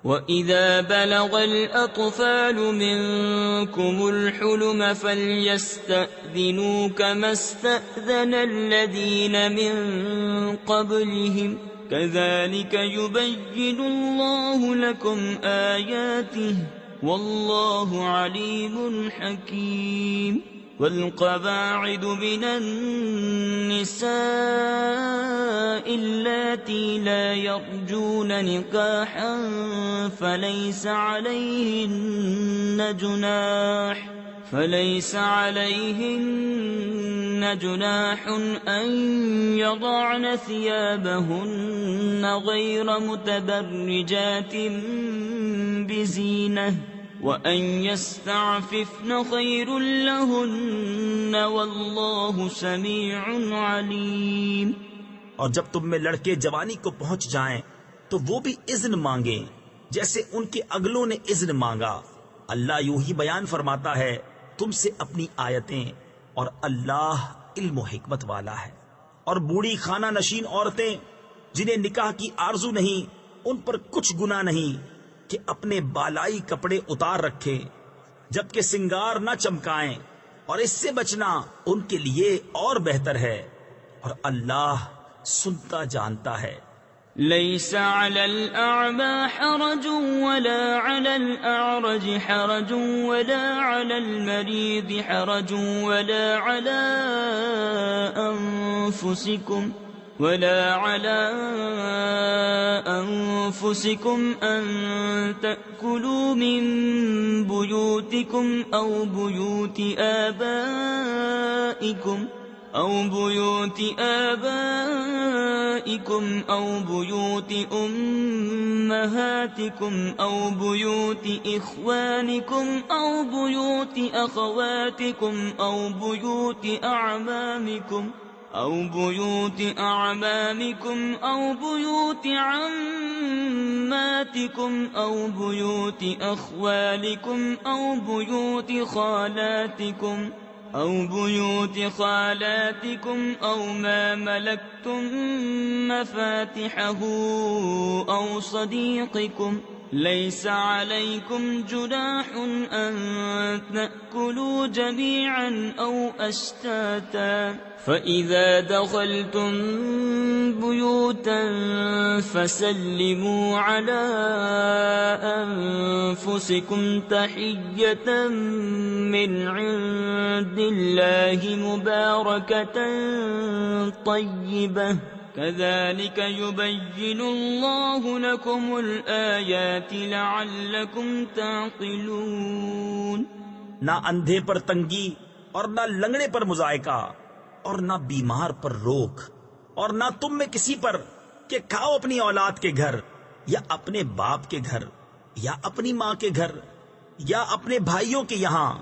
وَإِذَا بَلَغَ الْأَطْفَالُ مِنكُمُ الْحُلُمَ فَلْيَسْتَأْذِنُوا كَمَا اسْتَأْذَنَ الَّذِينَ مِن قَبْلِهِمْ كَذَلِكَ يُبَيِّنُ اللَّهُ لَكُمْ آيَاتِهِ وَاللَّهُ عَلِيمٌ حَكِيمٌ والقواعد من النساء اللاتي لا يرجون نكاحا فليس عليهن جناح أن يضعن ثيابهن غير متبرجات بزينة وَأَن يَسْتَعْفِفْنَ خَيْرٌ لَّهُنَّ وَاللَّهُ سَمِيعٌ عَلِيمٌ۔ اور جب تم میں لڑکے جوانی کو پہنچ جائیں تو وہ بھی اذن مانگیں جیسے ان کے اگلوں نے اذن مانگا۔ اللہ یوں ہی بیان فرماتا ہے تم سے اپنی آیتیں، اور اللہ علم و حکمت والا ہے۔ اور بوڑھی خانہ نشین عورتیں جنہیں نکاح کی آرزو نہیں، ان پر کچھ گناہ نہیں کہ اپنے بالائی کپڑے اتار رکھیں جبکہ سنگار نہ چمکائیں، اور اس سے بچنا ان کے لیے اور بہتر ہے، اور اللہ سنتا جانتا ہے۔ ليس على الأعمى حرج ولا على الأعرج حرج ولا على المريض حرج ولا على أنفسكم أن تأكلوا من بيوتكم أو بيوت آبائكم أو بيوت أمهاتكم أو بيوت إخوانكم أو بيوت أخواتكم أو بيوت أعمامكم أو بيوت عماتكم أو بيوت أخوالكم أو بيوت خالاتكم أو ما ملكتم مفاتحه أو صديقكم ليس عليكم جناح أن تأكلوا جميعا أو أشتاتا فإذا دخلتم بيوتا فسلموا على أنفسكم تحية من عند الله مباركة طيبة كذلك يبين الله لكم الآيات لعلكم تعقلون۔ نہ اندھے پر تنگی اور نہ لنگڑے پر مضائقہ اور نہ بیمار پر روک، اور نہ تم میں کسی پر کہ کھاؤ اپنی اولاد کے گھر یا اپنے باپ کے گھر یا اپنی ماں کے گھر یا اپنے بھائیوں کے یہاں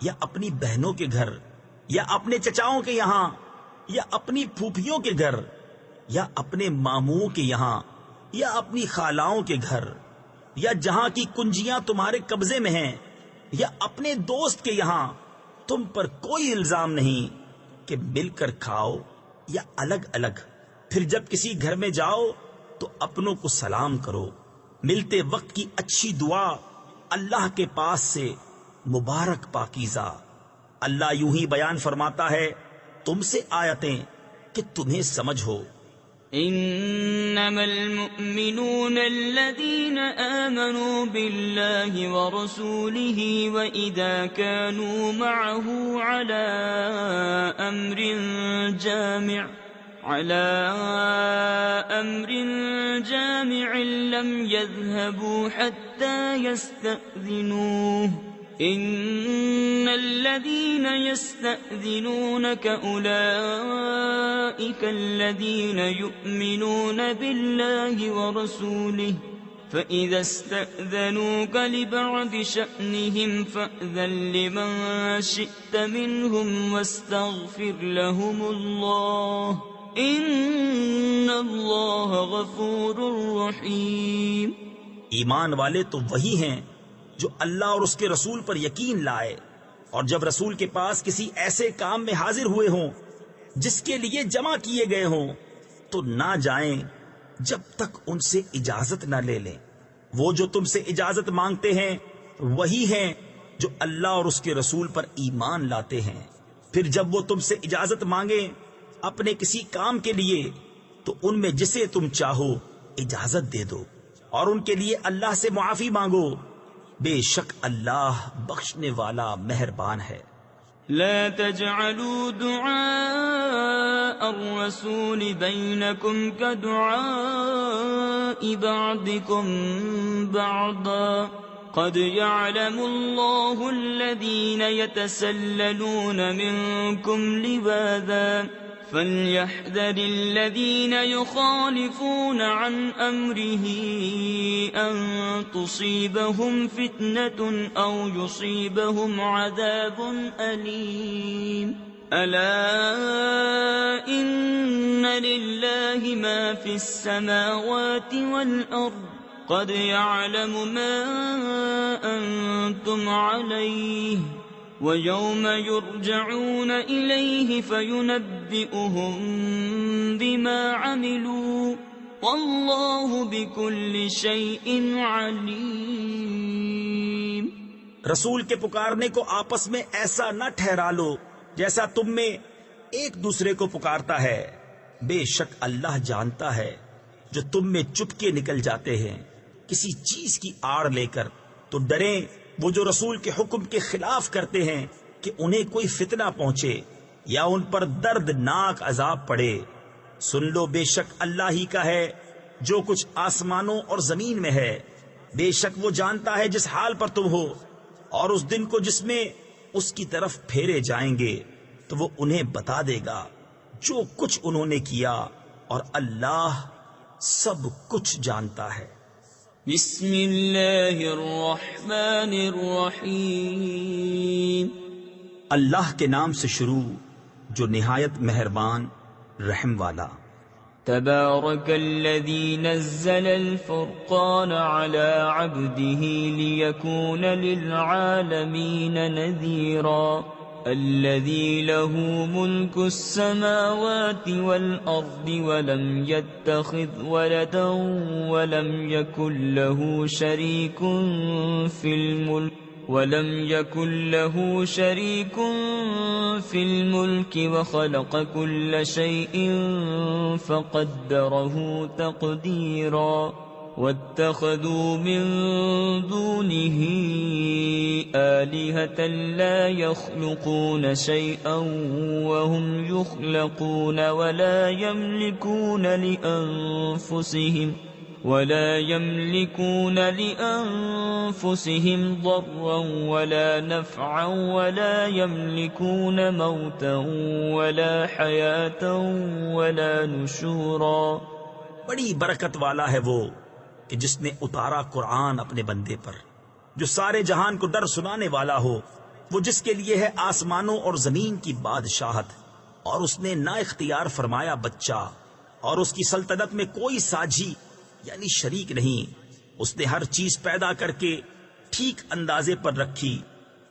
یا اپنی بہنوں کے گھر یا اپنے چچاؤں کے یہاں یا اپنی پھوپھیوں کے گھر یا اپنے ماموں کے یہاں یا اپنی خالاؤں کے گھر یا جہاں کی کنجیاں تمہارے قبضے میں ہیں یا اپنے دوست کے یہاں، تم پر کوئی الزام نہیں کہ مل کر کھاؤ یا الگ الگ۔ پھر جب کسی گھر میں جاؤ تو اپنوں کو سلام کرو۔ ملتے وقت کی اچھی دعا اللہ کے پاس سے مبارک پاکیزہ۔ اللہ یوں ہی بیان فرماتا ہے تم سے آیتیں کہ تمہیں سمجھ ہو۔ انما المؤمنون الذين آمنوا بالله ورسوله واذا كانوا معه على امر جامع لم يذهبوا حتى يستأذنوه ان الذين يستأذنونك اولئك الذين يؤمنون بالله ورسوله فإذا استأذنوك لبعض شأنهم فأذن لمن شئت منهم واستغفر لهم الله إن الله غفور رحيم۔ ایمان والے تو وہی ہیں جو اللہ اور اس کے رسول پر یقین لائے، اور جب رسول کے پاس کسی ایسے کام میں حاضر ہوئے ہوں جس کے لیے جمع کیے گئے ہوں تو نہ جائیں جب تک ان سے اجازت نہ لے لیں، وہ جو تم سے اجازت مانگتے ہیں وہی ہیں جو اللہ اور اس کے رسول پر ایمان لاتے ہیں۔ پھر جب وہ تم سے اجازت مانگے اپنے کسی کام کے لیے تو ان میں جسے تم چاہو اجازت دے دو، اور ان کے لیے اللہ سے معافی مانگو، بے شک اللہ بخشنے والا مہربان ہے۔ لا تجعلوا دعاء الرسول بينكم كدعاء بعضكم بعضا قد يعلم الله الذين يتسللون منكم لواذا فليحذر الذين يخالفون عن أمره أن تصيبهم فتنة أو يصيبهم عذاب أليم ألا إن لله ما في السماوات والأرض قد يعلم ما أنتم عليه وَيَوْمَ يُرْجَعُونَ إِلَيْهِ فَيُنَبِّئُهُم بِمَا عَمِلُوا وَاللَّهُ بِكُلِّ شَيْءٍ عَلِيمٌ۔ رسول کے پکارنے کو آپس میں ایسا نہ ٹھہرا لو جیسا تم میں ایک دوسرے کو پکارتا ہے، بے شک اللہ جانتا ہے جو تم میں چپکے نکل جاتے ہیں کسی چیز کی آڑ لے کر، تو ڈریں وہ جو رسول کے حکم کے خلاف کرتے ہیں کہ انہیں کوئی فتنہ پہنچے یا ان پر دردناک عذاب پڑے۔ سن لو بے شک اللہ ہی کا ہے جو کچھ آسمانوں اور زمین میں ہے، بے شک وہ جانتا ہے جس حال پر تم ہو، اور اس دن کو جس میں اس کی طرف پھیرے جائیں گے تو وہ انہیں بتا دے گا جو کچھ انہوں نے کیا، اور اللہ سب کچھ جانتا ہے۔ بسم اللہ الرحمن الرحیم، اللہ کے نام سے شروع جو نہایت مہربان رحم والا۔ تبارک الذی نزل الفرقان على عبده ليكون للعالمین نذیرا الذي له ملك السماوات والأرض ولم يتخذ ولدا ولم يكن له شريك في الملك وخلق كل شيء فقدره تقديرا واتخذوا من دونه آلهة لا يخلقون شيئا وهم يخلقون ولا يملكون لأنفسهم ضرا ولا نفعا ولا يملكون موتا ولا حياة ولا نشورا۔ بڑی برکت والا ہے وہ کہ جس نے اتارا قرآن اپنے بندے پر، جو سارے جہان کو ڈر سنانے والا ہو، وہ جس کے لیے ہے آسمانوں اور زمین کی بادشاہت، اور اس نے نہ اختیار فرمایا بچہ، اور اس کی سلطنت میں کوئی ساجی یعنی شریک نہیں۔ اس نے ہر چیز پیدا کر کے ٹھیک اندازے پر رکھی،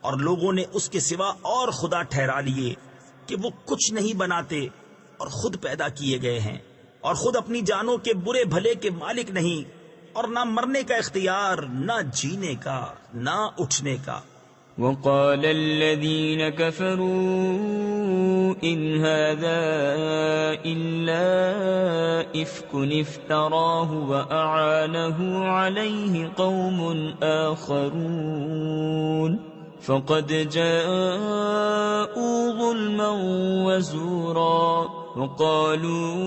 اور لوگوں نے اس کے سوا اور خدا ٹھہرا لیے کہ وہ کچھ نہیں بناتے اور خود پیدا کیے گئے ہیں، اور خود اپنی جانوں کے برے بھلے کے مالک نہیں، اور نہ مرنے کا اختیار، نہ جینے کا، نہ اٹھنے کا۔ وقال الذين كفروا إن هذا إلا إفك افتراه وأعانه عليه قوم آخرون فقد جاءوا ظلما وزورا وقالوا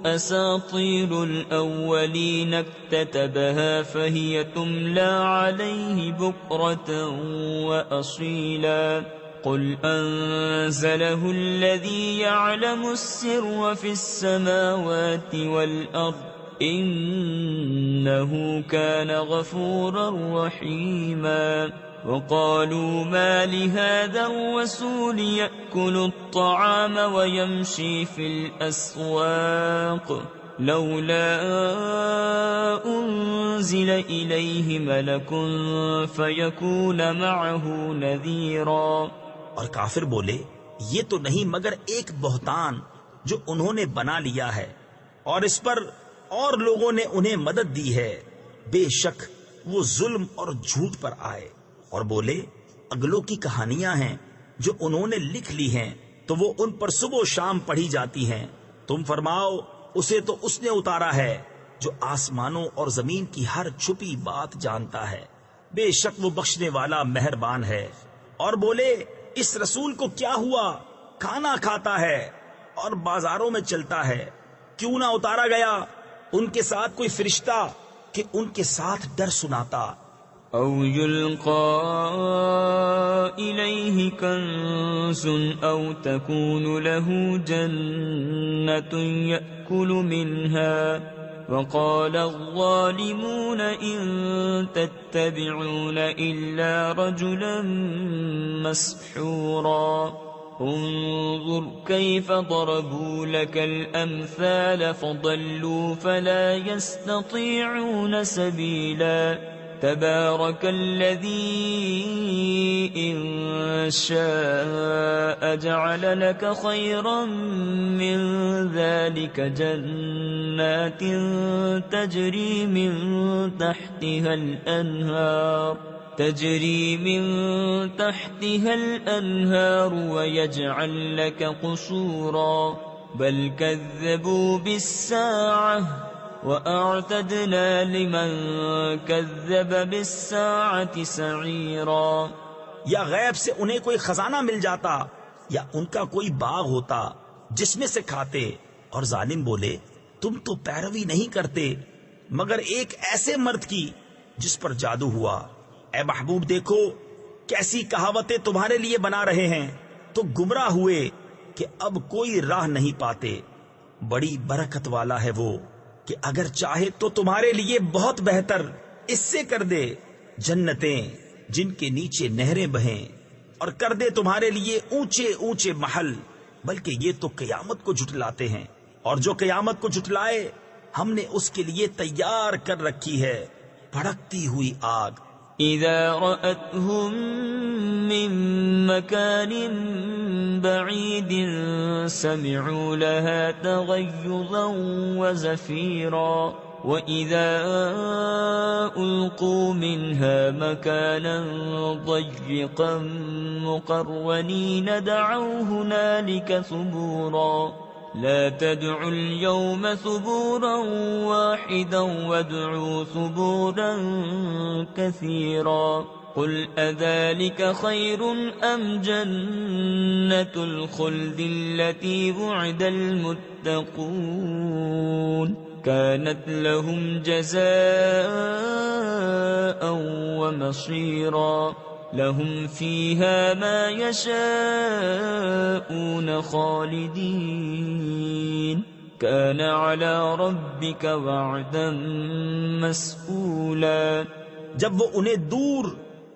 أساطير الأولين اكتتبها فهي تملى عليه بكرة وأصيلا قل أنزله الذي يعلم السر في السماوات والأرض إنه كان غفورا رحيما وقالوا ما لهذا الرسول يأكل الطعام ويمشي في الأسواق لولا أنزل إليه ملك فيكون معه نذيرا۔ اور کافر بولے یہ تو نہیں مگر ایک بہتان جو انہوں نے بنا لیا ہے، اور اس پر اور لوگوں نے انہیں مدد دی ہے۔ بے شک وہ ظلم اور جھوٹ پر آئے اور بولے اگلوں کی کہانیاں ہیں جو انہوں نے لکھ لی ہیں تو وہ ان پر صبح و شام پڑھی جاتی ہیں. تم فرماؤ اسے تو اس نے اتارا ہے جو آسمانوں اور زمین کی ہر چھپی بات جانتا ہے. بے شک وہ بخشنے والا مہربان ہے. اور بولے اس رسول کو کیا ہوا؟ کھانا کھاتا ہے اور بازاروں میں چلتا ہے. کیوں نہ اتارا گیا ان کے ساتھ کوئی فرشتہ کہ ان کے ساتھ ڈر سناتا. أو يلقى إليه كنز أو تكون له جنة يأكل منها وقال الظالمون إن تتبعون إلا رجلا مسحورا انظر كيف ضربوا لك الأمثال فضلوا فلا يستطيعون سبيلا تبارك الذي إن شاء جعل لك خيرا من ذلك جنات تجري من تحتها الأنهار ويجعل لك قصورا بل كذبوا بالساعة وَأَعْتَدْنَا لِمَنْ كَذَّبَ بِالسَّاعَةِ سَعِيرًا. یا غیب سے انہیں کوئی خزانہ مل جاتا یا ان کا کوئی باغ ہوتا جس میں سے کھاتے. اور ظالم بولے تم تو پیروی نہیں کرتے مگر ایک ایسے مرد کی جس پر جادو ہوا. اے محبوب دیکھو کیسی کہاوتیں تمہارے لیے بنا رہے ہیں تو گمراہ ہوئے کہ اب کوئی راہ نہیں پاتے. بڑی برکت والا ہے وہ کہ اگر چاہے تو تمہارے لیے بہت بہتر اس سے کر دے جنتیں جن کے نیچے نہریں بہیں اور کر دے تمہارے لیے اونچے اونچے محل. بلکہ یہ تو قیامت کو جھٹلاتے ہیں اور جو قیامت کو جھٹلائے ہم نے اس کے لیے تیار کر رکھی ہے بھڑکتی ہوئی آگ. إذا رأتهم من مكان بعيد سمعوا لها تغيظا وزفيرا وإذا ألقوا منها مكانا ضيقا مقرنين دعوا هنالك ثبورا لا تدعوا اليوم ثبورا واحدا وادعوا ثبورا كثيرا قل أذلك خير أم جنة الخلد التي وعد المتقون كانت لهم جزاء ومصيرا لهم فيها ما يشاءون خالدين كان على ربك وعدا مسئولا. جب وہ انہیں دور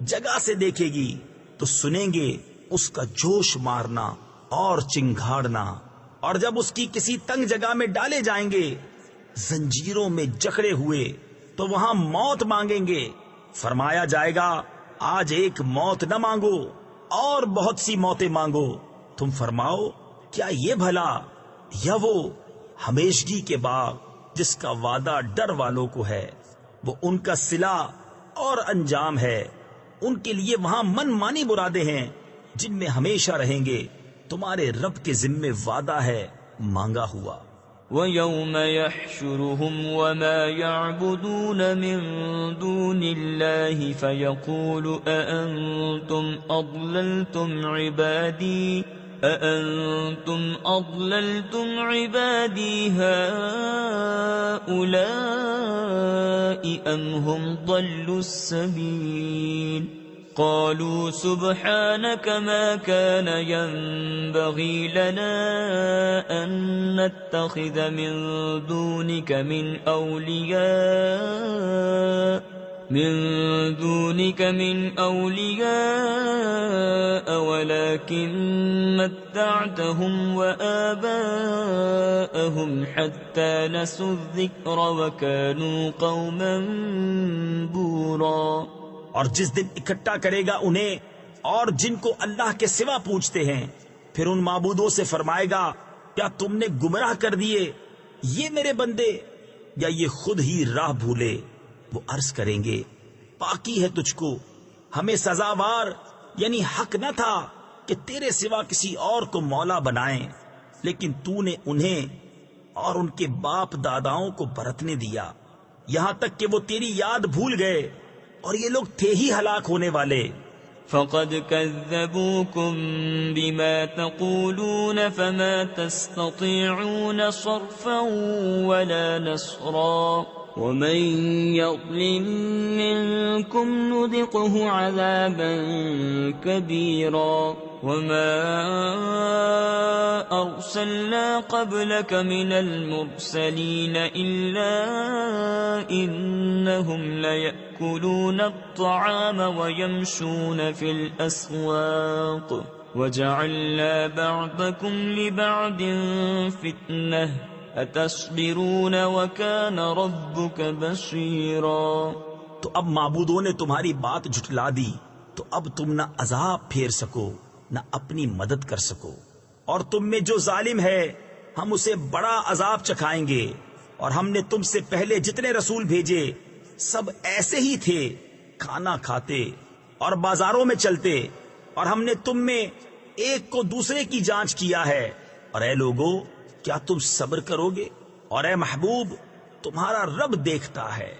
جگہ سے دیکھے گی تو سنیں گے اس کا جوش مارنا اور چنگھاڑنا. اور جب اس کی کسی تنگ جگہ میں ڈالے جائیں گے زنجیروں میں جکڑے ہوئے تو وہاں موت مانگیں گے. فرمایا جائے گا آج ایک موت نہ مانگو اور بہت سی موتیں مانگو. تم فرماؤ کیا یہ بھلا یا وہ ہمیشگی کے باغ جس کا وعدہ ڈر والوں کو ہے وہ ان کا صلہ اور انجام ہے. ان کے لیے وہاں من مانی مرادیں ہیں جن میں ہمیشہ رہیں گے. تمہارے رب کے ذمے وعدہ ہے مانگا ہوا. وَيَوْمَ يَحْشُرُهُمْ وَمَا يَعْبُدُونَ مِن دُونِ اللَّهِ فَيَقُولُ أَأَنْتُمْ أَضْلَلْتُمْ عِبَادِي هَؤُلَاءِ أَمْ هُمْ ضَلُّوا السَّبِيلَ قالوا سبحانك ما كان ينبغي لنا أن نتخذ من دونك من أولياء ولكن متعتهم وآباءهم حتى نسوا الذكر وكانوا قوما بورا. اور جس دن اکٹھا کرے گا انہیں اور جن کو اللہ کے سوا پوجتے ہیں پھر ان معبودوں سے فرمائے گا کیا تم نے گمراہ کر دیے یہ میرے بندے یا یہ خود ہی راہ بھولے. وہ عرض کریں گے پاکی ہے تجھ کو، ہمیں سزاوار یعنی حق نہ تھا کہ تیرے سوا کسی اور کو مولا بنائیں، لیکن تو نے انہیں اور ان کے باپ داداؤں کو برتنے دیا، یہاں تک کہ وہ تیری یاد بھول گئے، اور یہ لوگ تھے ہی ہلاک ہونے والے۔ فقد كذبوكم بما تقولون فما تستطيعون صرفا ولا نصرا ومن يظلم منكم نذقه عذابا كبيرا وما أرسلنا قبلك من المرسلين إلا إنهم ليأكلون الطعام ويمشون في الأسواق وجعلنا بعضكم لبعض فتنة اتصبرون وكان ربك بصيرا۔ تو اب معبودوں نے تمہاری بات جھٹلا دی، تو اب تم نہ عذاب پھیر سکو نہ اپنی مدد کر سکو، اور تم میں جو ظالم ہے ہم اسے بڑا عذاب چکھائیں گے۔ اور ہم نے تم سے پہلے جتنے رسول بھیجے سب ایسے ہی تھے، کھانا کھاتے اور بازاروں میں چلتے، اور ہم نے تم میں ایک کو دوسرے کی جانچ کیا ہے۔ اور اے لوگو، کیا تم صبر کرو گے؟ اور اے محبوب، تمہارا رب دیکھتا ہے۔